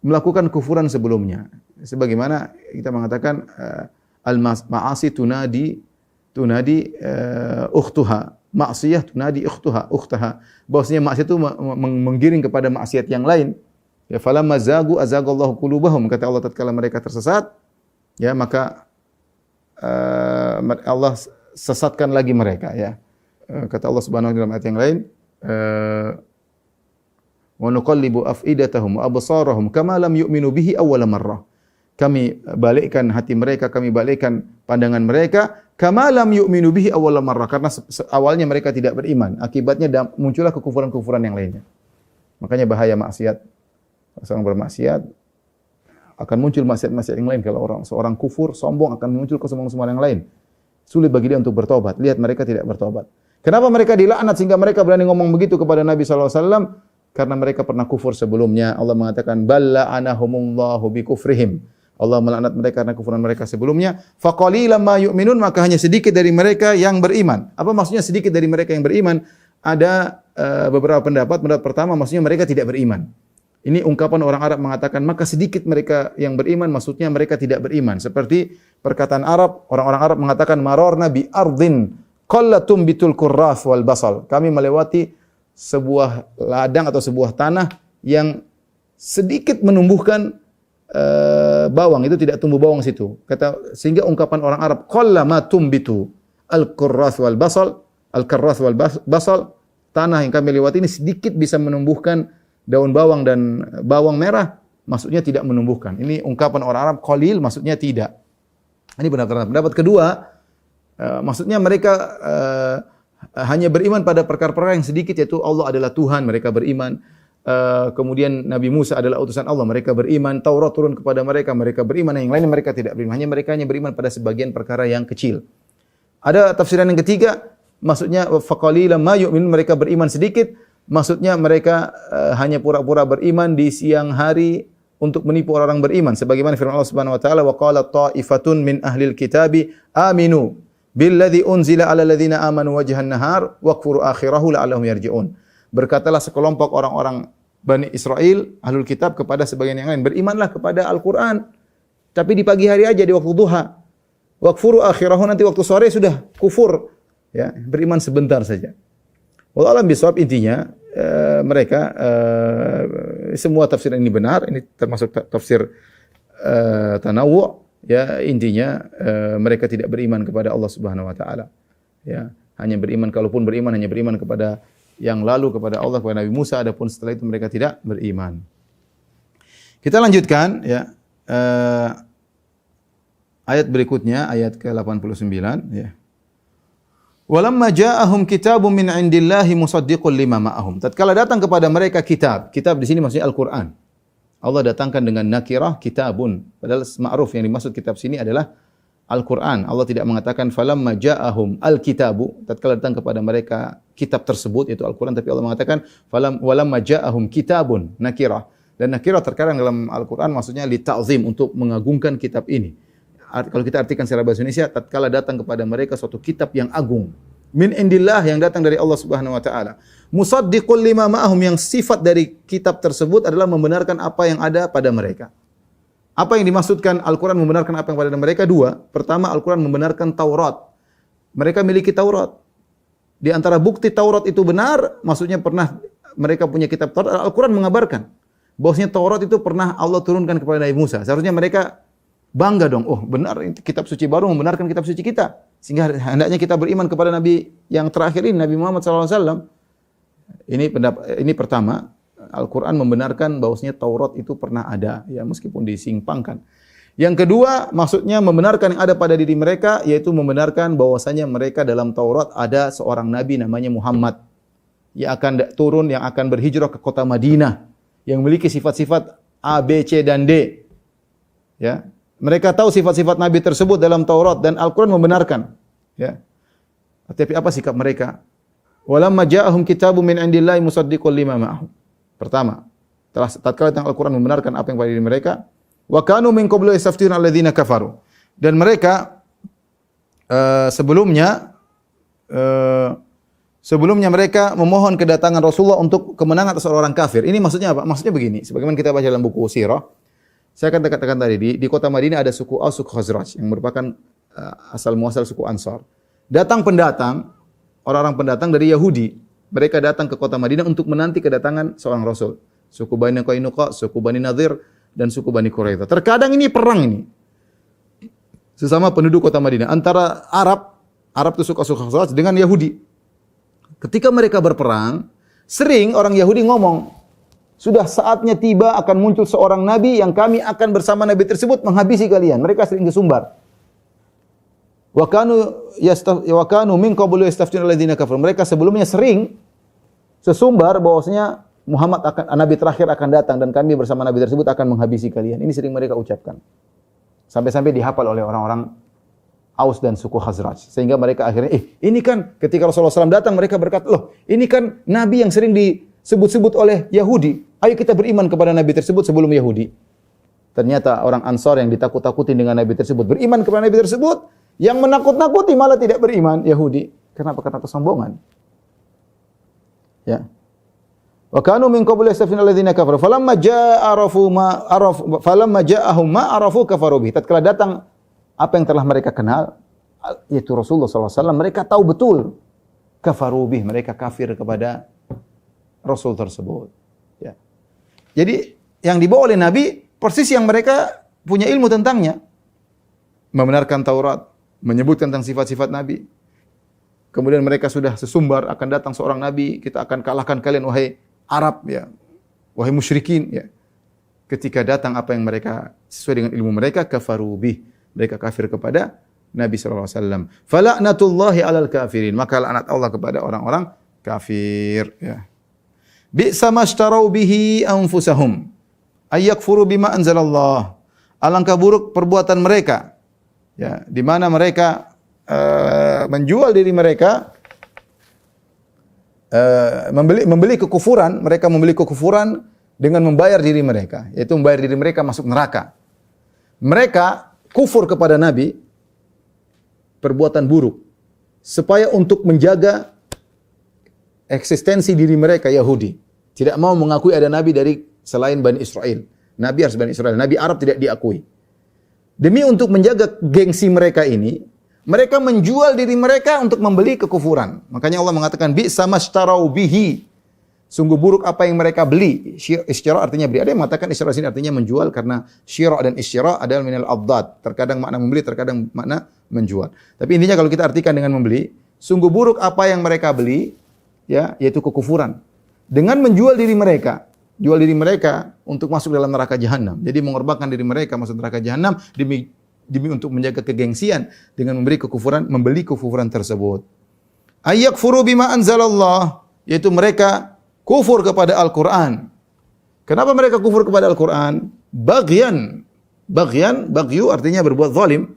melakukan kufuran sebelumnya. Sebagaimana kita mengatakan al-ma'asi tunadi ukhtuha. Maksiyah tunadi ukhtaha. Bahwasanya maksiat itu menggiring kepada maksiat yang lain. Ya falamma zagu azagallahu qulubahum. Kata Allah tatkala mereka tersesat, ya maka Allah sesatkan lagi mereka, ya. Kata Allah Subhanahu wa taala dalam ayat yang lain, wa nuqallibu afidatahum wa absarahum kama lam yu'minu bihi awwala marrah. Kami balikkan hati mereka, kami balikkan pandangan mereka kama lam yu'minu bihi awwala marrah, karena awalnya mereka tidak beriman. Akibatnya muncullah kekufuran-kekufuran yang lainnya. Makanya bahaya maksiat. Seorang bermaksiat akan muncul maksiat-maksiat yang lain. Kalau seorang kufur, sombong, akan muncul kesombongan-kesombongan yang lain. Sulit bagi dia untuk bertobat. Lihat mereka tidak bertobat. Kenapa mereka dilaknat sehingga mereka berani ngomong begitu kepada Nabi sallallahu alaihi wasallam? Karena mereka pernah kufur sebelumnya. Allah mengatakan balla anahumullahu bikufrihim. Allah melaknat mereka karena kufuran mereka sebelumnya. Faqalilan ma yu'minun, maka hanya sedikit dari mereka yang beriman. Apa maksudnya sedikit dari mereka yang beriman? Ada beberapa pendapat. Pendapat pertama maksudnya mereka tidak beriman. Ini ungkapan orang Arab mengatakan maka sedikit mereka yang beriman, maksudnya mereka tidak beriman. Seperti perkataan Arab, orang-orang Arab mengatakan marorna bi ardin qallatum bitul kurras wal basal. Kami melewati sebuah ladang atau sebuah tanah yang sedikit menumbuhkan bawang, itu tidak tumbuh bawang situ. Sehingga ungkapan orang Arab qallama tumbitu al-kurras wal basal, al-karras wal basal, tanah yang kami lewati ini sedikit bisa menumbuhkan daun bawang dan bawang merah, maksudnya tidak menumbuhkan. Ini ungkapan orang Arab, qalil maksudnya tidak. Ini pendapat kedua, maksudnya mereka hanya beriman pada perkara-perkara yang sedikit, yaitu Allah adalah Tuhan, mereka beriman. Kemudian Nabi Musa adalah utusan Allah, mereka beriman. Taurat turun kepada mereka, mereka beriman. Yang lain mereka tidak beriman. Mereka hanya beriman pada sebagian perkara yang kecil. Ada tafsiran yang ketiga, maksudnya faqalilan ma yu'minun, mereka beriman sedikit. Maksudnya mereka hanya pura-pura beriman di siang hari untuk menipu orang beriman. Sebagaimana firman Allah Subhanahu wa taala, wa qala ta'ifatun min ahlil kitabi aminu billadzi unzila 'alal ladzina amanu wajhan nahar wakfuru akhirahu la'allahum yarji'un. Berkatalah sekelompok orang-orang Bani Israel, ahlul kitab, kepada sebagian yang lain, berimanlah kepada Al-Qur'an, tapi di pagi hari aja, di waktu duha. Wakfuru akhirahu, nanti waktu sore sudah kufur, ya, beriman sebentar saja. Wallahu a'lam bishawab, intinya mereka semua tafsir ini benar, ini termasuk tafsir tanawu', ya, intinya mereka tidak beriman kepada Allah Subhanahu wa taala. Ya, hanya beriman, kalaupun beriman hanya beriman kepada yang lalu, kepada Allah, kepada Nabi Musa, adapun setelah itu mereka tidak beriman. Kita lanjutkan, ya. Ayat berikutnya, ayat ke-89, ya. Walamma ja'ahum kitabun min 'indillahi musaddiqun lima ma'ahum. Tatkala datang kepada mereka kitab. Kitab di sini maksudnya Al-Qur'an. Allah datangkan dengan nakirah kitabun. Padahal ma'ruf yang dimaksud kitab sini adalah Al-Qur'an. Allah tidak mengatakan falamma ja'ahum al-kitabu. Tatkala datang kepada mereka kitab tersebut, yaitu Al-Qur'an, tapi Allah mengatakan walamma ja'ahum kitabun, nakirah. Dan nakirah terkadang dalam Al-Qur'an maksudnya li ta'zim, untuk mengagungkan kitab ini. Kalau kita artikan secara bahasa Indonesia, tatkala datang kepada mereka suatu kitab yang agung, min indillah, yang datang dari Allah Subhanahu wa taala, musaddiqul lima ma'ahum, yang sifat dari kitab tersebut adalah membenarkan apa yang ada pada mereka. Apa yang dimaksudkan Al-Qur'an membenarkan apa yang pada mereka? Dua. Pertama, Al-Qur'an membenarkan Taurat. Mereka miliki Taurat. Di antara bukti Taurat itu benar, maksudnya pernah mereka punya kitab Taurat, Al-Qur'an mengabarkan bahwasanya Taurat itu pernah Allah turunkan kepada Nabi Musa. Seharusnya mereka bangga dong, oh benar, kitab suci baru membenarkan kitab suci kita. Sehingga hendaknya kita beriman kepada Nabi yang terakhir ini, Nabi Muhammad SAW. Ini pertama, Al-Quran membenarkan bahwasanya Taurat itu pernah ada, ya, meskipun disimpangkan. Yang kedua, maksudnya membenarkan yang ada pada diri mereka, yaitu membenarkan bahwasanya mereka dalam Taurat ada seorang Nabi namanya Muhammad, yang akan turun, yang akan berhijrah ke kota Madinah, yang memiliki sifat-sifat A, B, C, dan D. Ya. Mereka tahu sifat-sifat Nabi tersebut dalam Taurat dan Al-Quran membenarkan. Ya. Tapi apa sikap mereka? Walamma ja'ahum kitabun min indillahi musaddiqul lima ma'ahum. Pertama, tatkala Al-Quran membenarkan apa yang pada diri mereka, wa kanu min qablu yastaftiruna alladzina kafaru. Dan mereka sebelumnya mereka memohon kedatangan Rasulullah untuk kemenangan atas orang kafir. Ini maksudnya apa? Maksudnya begini, sebagaimana kita baca dalam buku Sirah, saya akan katakan tadi di kota Madinah ada suku Aus, suku Khazraj yang merupakan asal muasal suku Ansar. Datang pendatang, orang-orang pendatang dari Yahudi. Mereka datang ke kota Madinah untuk menanti kedatangan seorang Rasul. Suku Bani Qainuqa, suku Bani Nadir, dan suku Bani Quraidah. Terkadang ini perang ini. Sesama penduduk kota Madinah. Antara Arab itu suku Khazraj dengan Yahudi. Ketika mereka berperang, sering orang Yahudi ngomong, sudah saatnya tiba akan muncul seorang nabi yang kami akan bersama nabi tersebut menghabisi kalian. Mereka sering kesumbar. Wa kanu min qablu yastaftina alladziina kafaru. Mereka sebelumnya sering sesumbar bahwasanya nabi terakhir akan datang dan kami bersama nabi tersebut akan menghabisi kalian. Ini sering mereka ucapkan. Sampai-sampai dihafal oleh orang-orang Aus dan suku Khazraj. Sehingga mereka akhirnya, ini kan ketika Rasulullah SAW datang mereka berkata, loh ini kan nabi yang sering disebut-sebut oleh Yahudi. Ayo kita beriman kepada nabi tersebut sebelum Yahudi. Ternyata orang Ansar yang ditakut-takutin dengan nabi tersebut beriman kepada nabi tersebut. Yang menakut-nakuti malah tidak beriman, Yahudi. Kenapa? Karena kesombongan. Ya. Wa kanu min qabli yastaftina alladziina kafaru falamma ja'ahum ma arafu kafaru bihi. Tatkala datang apa yang telah mereka kenal, yaitu Rasulullah SAW, mereka tahu betul kafaru bihi, mereka kafir kepada Rasul tersebut. Ya. Jadi yang dibawa oleh Nabi persis yang mereka punya ilmu tentangnya. Membenarkan Taurat, menyebutkan tentang sifat-sifat Nabi. Kemudian mereka sudah sesumbar akan datang seorang Nabi, kita akan kalahkan kalian wahai Arab, ya, wahai musyrikin. Ya. Ketika datang apa yang mereka sesuai dengan ilmu mereka, kafaru bih, mereka kafir kepada Nabi SAW. Fala'natullahi alal kafirin, maka laknat Allah kepada orang-orang kafir. Ya. Bi'sa mashtarau bihi anfusahum ayyakfuru bima anzalallah. Alangkah buruk perbuatan mereka, ya, di mana mereka menjual diri mereka, membeli kekufuran. Mereka membeli kekufuran dengan membayar diri mereka, yaitu membayar diri mereka masuk neraka. Mereka kufur kepada Nabi, perbuatan buruk, supaya untuk menjaga eksistensi diri mereka Yahudi. Tidak mau mengakui ada Nabi dari selain Bani Israel. Nabi harus Bani Israel. Nabi Arab tidak diakui. Demi untuk menjaga gengsi mereka ini, mereka menjual diri mereka untuk membeli kekufuran. Makanya Allah mengatakan, bi'sa mashtarau bihi. Sungguh buruk apa yang mereka beli. Isyra artinya beli. Ada yang mengatakan isyra sini artinya menjual, karena syira dan isyra adalah minal adad. Terkadang makna membeli, terkadang makna menjual. Tapi intinya kalau kita artikan dengan membeli, sungguh buruk apa yang mereka beli, ya, yaitu kekufuran. Dengan menjual diri mereka. Jual diri mereka untuk masuk dalam neraka jahanam. Jadi mengorbankan diri mereka masuk neraka jahanam demi untuk menjaga kegengsian dengan membeli kekufuran tersebut. Ayyakfuru bima anzalallah, yaitu mereka kufur kepada Al-Quran. Kenapa mereka kufur kepada Al-Quran? Bagyu artinya berbuat zalim.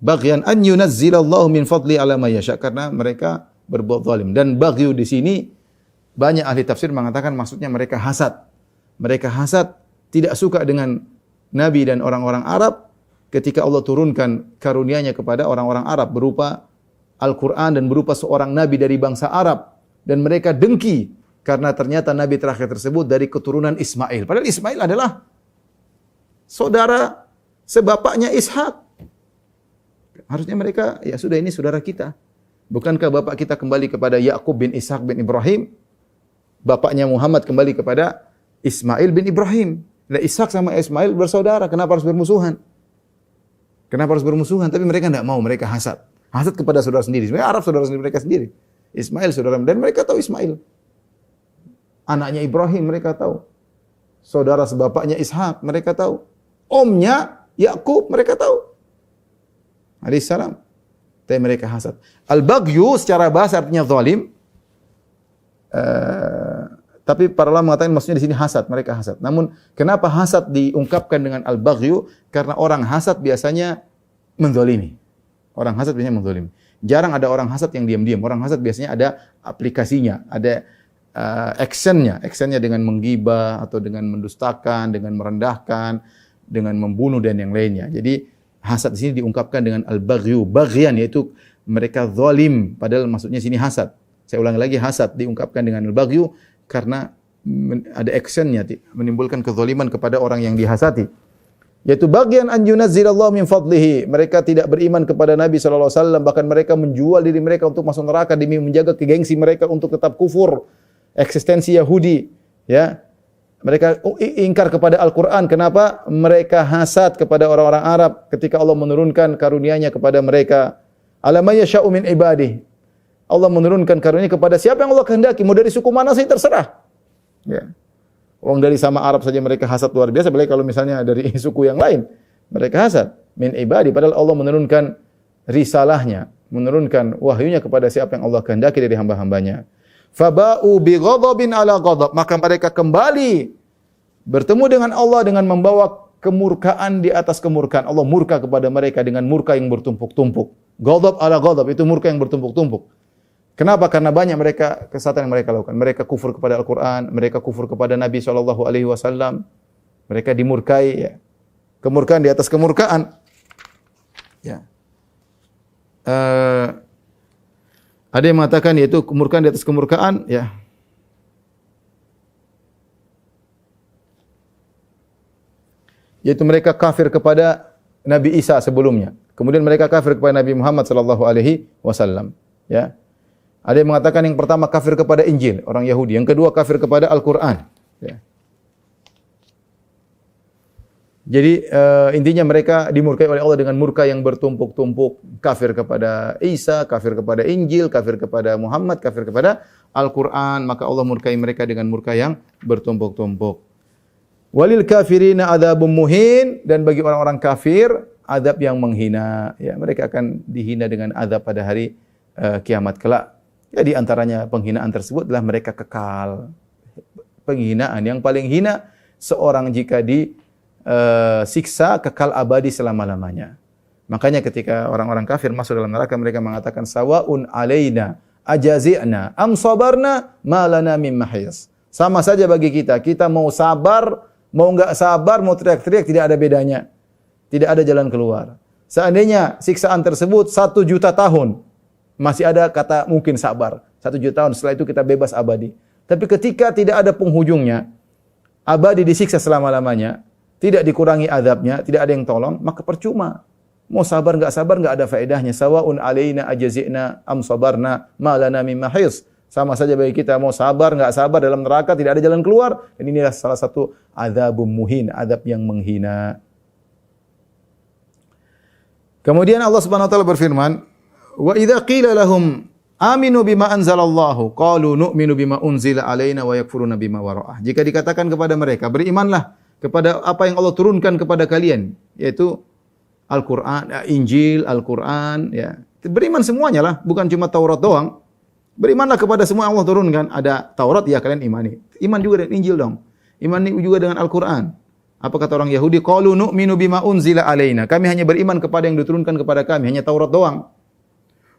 Baghyan an yunazzilallahu min fadli ala ma yasha, karena mereka berbuat zalim. Dan bagyu di sini banyak ahli tafsir mengatakan maksudnya mereka hasad. Mereka hasad, tidak suka dengan Nabi dan orang-orang Arab ketika Allah turunkan karunia-Nya kepada orang-orang Arab berupa Al-Quran dan berupa seorang Nabi dari bangsa Arab. Dan mereka dengki karena ternyata Nabi terakhir tersebut dari keturunan Ismail. Padahal Ismail adalah saudara sebapaknya Ishak. Harusnya mereka, ya sudah, ini saudara kita. Bukankah bapak kita kembali kepada Yakub bin Ishak bin Ibrahim? Bapaknya Muhammad kembali kepada Ismail bin Ibrahim. Nah, Ishak sama Ismail bersaudara, kenapa harus bermusuhan? Kenapa harus bermusuhan? Tapi mereka tidak mau, mereka hasad. Hasad kepada saudara sendiri. Sebenarnya Arab saudara sendiri mereka sendiri. Ismail saudara, dan mereka tahu Ismail. Anaknya Ibrahim mereka tahu. Saudara sebapaknya Ishak mereka tahu. Omnya Yakub mereka tahu. Alaihissalam. Tapi mereka hasad. Al-baghyu secara bahasa artinya zalim. Tapi para ulama mengatakan maksudnya di sini hasad, mereka hasad. Namun kenapa hasad diungkapkan dengan al-baghyu? Karena orang hasad biasanya menzalimi. Orang hasad biasanya menzalimi. Jarang ada orang hasad yang diam-diam. Orang hasad biasanya ada aplikasinya, ada actionnya. Actionnya dengan menggibah atau dengan mendustakan, dengan merendahkan, dengan membunuh dan yang lainnya. Jadi hasad di sini diungkapkan dengan al-baghyu. Baghyan yaitu mereka zalim, padahal maksudnya sini hasad. Saya ulangi lagi, hasad diungkapkan dengan al-baghyu karena ada actionnya, menimbulkan kezaliman kepada orang yang dihasati. Yaitu bagian an yunazzilallahu min fadlihi. Mereka tidak beriman kepada Nabi sallallahu alaihi wasallam, bahkan mereka menjual diri mereka untuk masuk neraka demi menjaga kegengsi mereka untuk tetap kufur, eksistensi Yahudi, ya. Mereka ingkar kepada Al-Qur'an. Kenapa? Mereka hasad kepada orang-orang Arab ketika Allah menurunkan karunia-Nya kepada mereka. Alam yasha'u min ibadihi. Allah menurunkan karunia kepada siapa yang Allah kehendaki, mau dari suku mana sih terserah. Ya. Orang dari sama Arab saja mereka hasad luar biasa, apalagi kalau misalnya dari suku yang lain, mereka hasad min ibadi, padahal Allah menurunkan risalahnya, menurunkan wahyunya kepada siapa yang Allah kehendaki dari hamba-hambanya. Faba'u bi ghadabin ala ghadab, maka mereka kembali bertemu dengan Allah dengan membawa kemurkaan di atas kemurkaan. Allah murka kepada mereka dengan murka yang bertumpuk-tumpuk. Ghadab ala ghadab, itu murka yang bertumpuk-tumpuk. Kenapa? Karena banyak mereka kesatuan yang mereka lakukan. Mereka kufur kepada Al-Quran, mereka kufur kepada Nabi SAW. Mereka dimurkai, ya. Kemurkaan di atas kemurkaan. Ya. Ada yang mengatakan yaitu kemurkaan di atas kemurkaan, ya. Yaitu mereka kafir kepada Nabi Isa sebelumnya. Kemudian mereka kafir kepada Nabi Muhammad SAW. Ya. Ada yang mengatakan yang pertama kafir kepada Injil, orang Yahudi. Yang kedua kafir kepada Al-Quran. Ya. Jadi intinya mereka dimurkai oleh Allah dengan murka yang bertumpuk-tumpuk. Kafir kepada Isa, kafir kepada Injil, kafir kepada Muhammad, kafir kepada Al-Quran. Maka Allah murkai mereka dengan murka yang bertumpuk-tumpuk. Walil kafirina adzabun muhin, dan bagi orang-orang kafir azab yang menghina. Ya, mereka akan dihina dengan azab pada hari kiamat kelak. Ya, di antaranya penghinaan tersebut adalah mereka kekal. Penghinaan yang paling hina seorang jika disiksa kekal abadi selama-lamanya. Makanya ketika orang-orang kafir masuk dalam neraka, mereka mengatakan sawaun alaina ajazi'na am sabarna ma lana min mahis. Sama saja bagi kita, kita mau sabar, mau enggak sabar, mau teriak-teriak, tidak ada bedanya. Tidak ada jalan keluar. Seandainya siksaan tersebut 1 juta tahun, masih ada kata mungkin sabar. 1 juta tahun, setelah itu kita bebas abadi. Tapi ketika tidak ada penghujungnya, abadi disiksa selama-lamanya, tidak dikurangi azabnya, tidak ada yang tolong, maka percuma. Mau sabar enggak ada faedahnya. Sawaun alaina ajazi'na am sabarna ma lana min mahis. Sama saja bagi kita, mau sabar enggak sabar dalam neraka, tidak ada jalan keluar. Dan inilah salah satu azabun muhin, azab yang menghina. Kemudian Allah Subhanahu wa taala berfirman, wa idza qila lahum aminu bima anzalallahu qalu nu'minu bima unzila alaina wa yakfuruna bima wara'ah. Jika dikatakan kepada mereka, berimanlah kepada apa yang Allah turunkan kepada kalian, yaitu Al-Qur'an, Injil, Al-Qur'an, ya. Beriman semuanya lah, bukan cuma Taurat doang. Berimanlah kepada semua yang Allah turunkan. Ada Taurat, ya kalian imani. Iman juga dengan Injil dong. Iman juga dengan Al-Qur'an. Apa kata orang Yahudi? Qalu nu'minu bima unzila alaina. Kami hanya beriman kepada yang diturunkan kepada kami, hanya Taurat doang.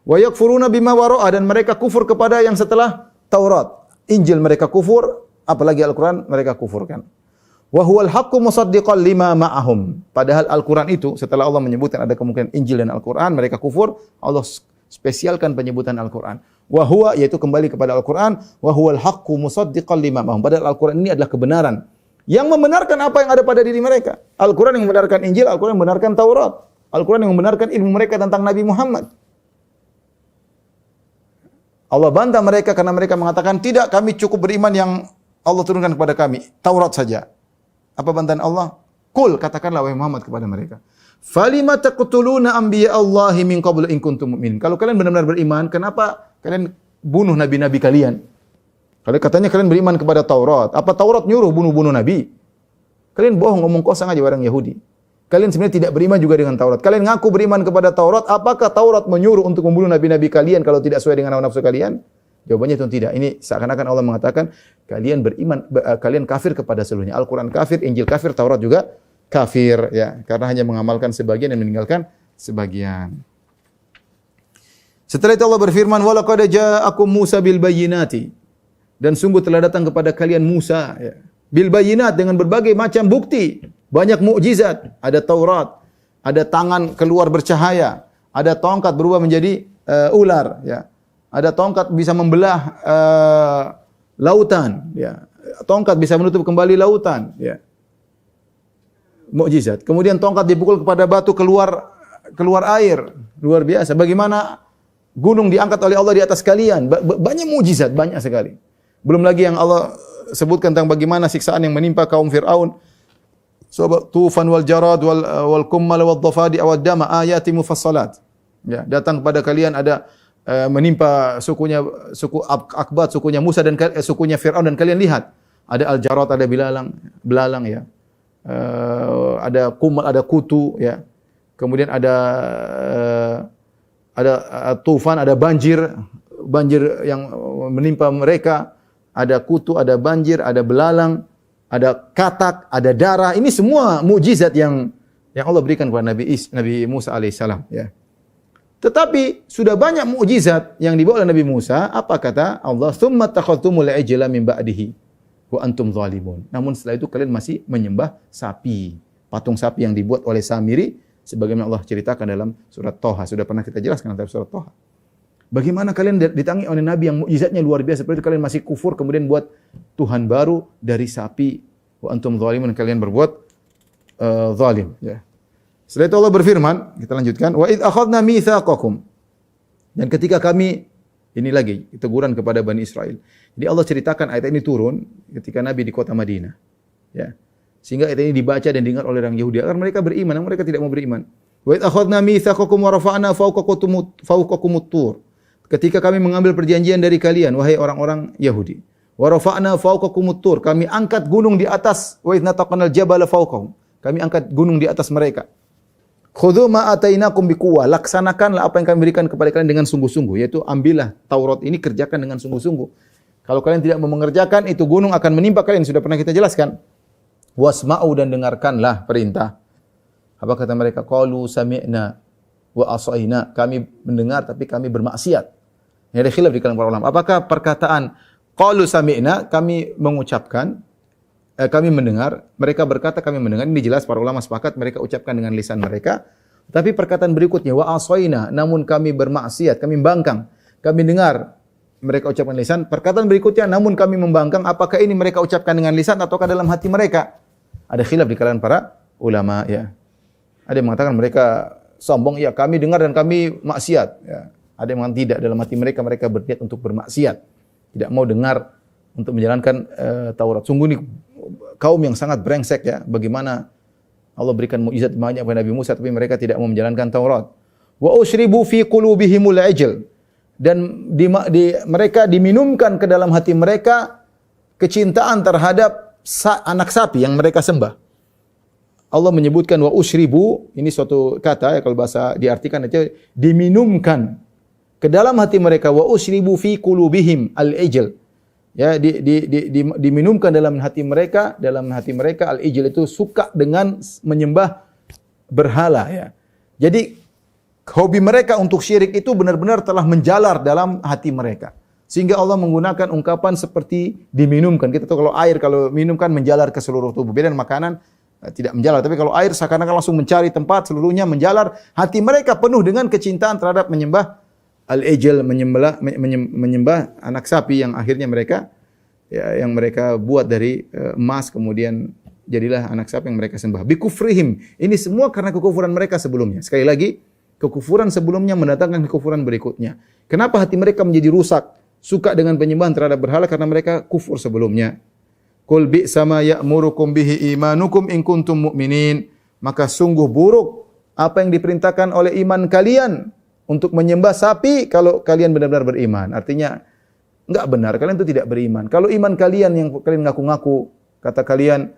Wa yakfuruna bima wara'a, dan mereka kufur kepada yang setelah Taurat. Injil mereka kufur, apalagi Al-Qur'an mereka kufurkan. Wa huwal haqqu musaddiqan lima ma'ahum. Padahal Al-Qur'an itu setelah Allah menyebutkan ada kemungkinan Injil dan Al-Qur'an, mereka kufur, Allah spesialkan penyebutan Al-Qur'an. Wa huwa, yaitu kembali kepada Al-Qur'an, wa huwal haqqu musaddiqan lima ma'ahum. Padahal Al-Qur'an ini adalah kebenaran yang membenarkan apa yang ada pada diri mereka. Al-Qur'an yang membenarkan Injil, Al-Qur'an yang membenarkan Taurat. Al-Qur'an yang membenarkan ilmu mereka tentang Nabi Muhammad. Allah bantah mereka karena mereka mengatakan, tidak, kami cukup beriman yang Allah turunkan kepada kami, Taurat saja. Apa bantahan Allah? Qul, katakanlah wahai Muhammad kepada mereka, falima taqtuluna anbiya Allahi min qabl in kuntum mu'minin. Kalau kalian benar-benar beriman, kenapa kalian bunuh nabi-nabi kalian? Kalau katanya kalian beriman kepada Taurat, apa Taurat nyuruh bunuh-bunuh nabi? Kalian bohong, ngomong kosong aja orang Yahudi. Kalian sebenarnya tidak beriman juga dengan Taurat. Kalian ngaku beriman kepada Taurat, apakah Taurat menyuruh untuk membunuh nabi-nabi kalian kalau tidak sesuai dengan hawa nafsu kalian? Jawabannya tentu tidak. Ini seakan-akan Allah mengatakan kalian beriman, kalian kafir kepada seluruhnya. Al-Quran kafir, Injil kafir, Taurat juga kafir, ya, karena hanya mengamalkan sebagian dan meninggalkan sebagian. Setelah itu Allah berfirman, "Walaqad ja'akum Musa bil bayyinati." Dan sungguh telah datang kepada kalian Musa, ya, bil bayyinat, dengan berbagai macam bukti, banyak mukjizat. Ada Taurat, ada tangan keluar bercahaya, ada tongkat berubah menjadi ular, ya. Ada tongkat bisa membelah lautan, ya. Tongkat bisa menutup kembali lautan, ya. Mukjizat. Kemudian tongkat dipukul kepada batu, keluar air. Luar biasa. Bagaimana gunung diangkat oleh Allah di atas kalian. Banyak mukjizat, banyak sekali. Belum lagi yang Allah sebutkan tentang bagaimana siksaan yang menimpa kaum Fir'aun. Tufan wal jarad wal kummal wal dhafadi wad dama ayati mufassalat. Ya, datang kepada kalian ada menimpa suku Akbat, sukunya Musa dan sukunya Fir'aun, dan kalian lihat ada al-jarad, ada belalang, ya. Ada kummal, ada kutu, ya. Kemudian ada tufan, ada banjir yang menimpa mereka, ada kutu, ada banjir, ada belalang, ada katak, ada darah. Ini semua mukjizat yang Allah berikan kepada Nabi Musa alaihissalam, ya. Tetapi sudah banyak mukjizat yang dibawa oleh Nabi Musa. Apa kata Allah? "Tsumma takhadtumul ijla min ba'dihi wa antum zalimun." Namun setelah itu kalian masih menyembah sapi, patung sapi yang dibuat oleh Samiri, sebagaimana Allah ceritakan dalam surat Thaha. Sudah pernah kita jelaskan dalam surat Thaha. Bagaimana kalian ditangi oleh Nabi yang mukjizatnya luar biasa, seperti itu kalian masih kufur, kemudian buat Tuhan baru dari sapi. Wa antum zalimun, kalian berbuat zalim, ya. Setelah itu Allah berfirman, kita lanjutkan, "Wa id akhadna mitsaqakum." Dan ketika kami, ini lagi teguran kepada Bani Israel. Jadi Allah ceritakan ayat ini turun ketika Nabi di kota Madinah, ya. Sehingga ayat ini dibaca dan didengar oleh orang Yahudi agar mereka beriman, namun mereka tidak mau beriman. Wa id akhadna mitsaqakum wa rafa'na fawqakumut tur. Ketika kami mengambil perjanjian dari kalian, wahai orang-orang Yahudi. Wa rafa'na fawqakumut tur. Kami angkat gunung di atas, wa id nataqnal jabala fawqahum. Kami angkat gunung di atas mereka. Khudhu ma atainakum biquwwah. Laksanakanlah apa yang kami berikan kepada kalian dengan sungguh-sungguh, yaitu ambillah Taurat ini, kerjakan dengan sungguh-sungguh. Kalau kalian tidak mau mengerjakan, itu gunung akan menimpa kalian. Sudah pernah kita jelaskan. Wasma'u, dan dengarkanlah perintah. Apa kata mereka? Qalu sami'na wa asaina. Kami mendengar tapi kami bermaksiat. Ini ada khilaf di kalangan para ulama. Apakah perkataan qalu sami'na, kami mengucapkan, kami mendengar, mereka berkata kami mendengar, ini jelas para ulama sepakat mereka ucapkan dengan lisan mereka. Tapi perkataan berikutnya wa asaina, namun kami bermaksiat, kami membangkang. Kami dengar mereka ucapkan lisan. Perkataan berikutnya namun kami membangkang, apakah ini mereka ucapkan dengan lisan ataukah dalam hati mereka? Ada khilaf di kalangan para ulama, ya. Ada yang mengatakan mereka sombong, ya kami dengar dan kami maksiat, ya. Ada yang mengatakan tidak, dalam hati mereka berniat untuk bermaksiat. Tidak mau dengar untuk menjalankan Taurat. Sungguh ini kaum yang sangat brengsek, ya. Bagaimana Allah berikan mukjizat banyak kepada Nabi Musa tapi mereka tidak mau menjalankan Taurat. Wa usyribu fi qulubihimul ijl. Dan mereka diminumkan ke dalam hati mereka kecintaan terhadap anak sapi yang mereka sembah. Allah menyebutkan wa usyribu, ini suatu kata, ya, kalau bahasa diartikan aja, diminumkan ke dalam hati mereka, wa usyribu fi qulubihim al-ijl. Ya, diminumkan dalam hati mereka al-ijl itu suka dengan menyembah berhala, ya. Jadi hobi mereka untuk syirik itu benar-benar telah menjalar dalam hati mereka. Sehingga Allah menggunakan ungkapan seperti diminumkan. Kita tahu kalau air, kalau minum kan menjalar ke seluruh tubuh. Beda dengan makanan, tidak menjalar. Tapi kalau air seakan-akan langsung mencari tempat, seluruhnya menjalar. Hati mereka penuh dengan kecintaan terhadap menyembah al-ijl, menyembah anak sapi yang akhirnya mereka, ya, yang mereka buat dari emas, kemudian jadilah anak sapi yang mereka sembah. Bikufrihim. Ini semua karena kekufuran mereka sebelumnya. Sekali lagi, kekufuran sebelumnya mendatangkan kekufuran berikutnya. Kenapa hati mereka menjadi rusak? Suka dengan penyembahan terhadap berhala karena mereka kufur sebelumnya. Qul bi'sa ma ya'murukum bihi imanukum in kuntum mu'minin. Maka sungguh buruk apa yang diperintahkan oleh iman kalian untuk menyembah sapi kalau kalian benar-benar beriman. Artinya enggak benar, kalian itu tidak beriman. Kalau iman kalian yang kalian ngaku-ngaku, kata kalian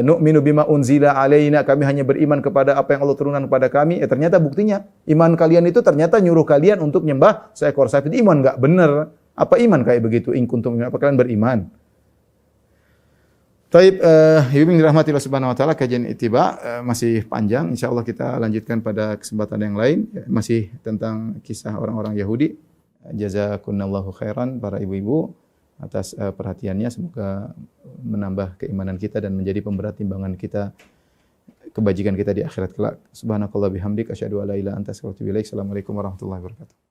nu'minu bima unzila alaina, kami hanya beriman kepada apa yang Allah turunkan kepada kami. Ternyata buktinya iman kalian itu ternyata nyuruh kalian untuk menyembah seekor sapi. Itu iman enggak benar. Apa iman kayak begitu? In kuntum apa kalian beriman? Taib, Ibu yang dirahmati Allah Subhanahu wa taala, kajian ittiba masih panjang. Insyaallah kita lanjutkan pada kesempatan yang lain, masih tentang kisah orang-orang Yahudi. Jazakumullahu khairan para ibu-ibu atas perhatiannya, semoga menambah keimanan kita dan menjadi pemberat timbangan kita, kebajikan kita di akhirat kelak. Subhanakallah bihamdik asyhadu an la ilaha illa anta astaghfiruka wa atubu ilaik. Assalamualaikum warahmatullahi wabarakatuh.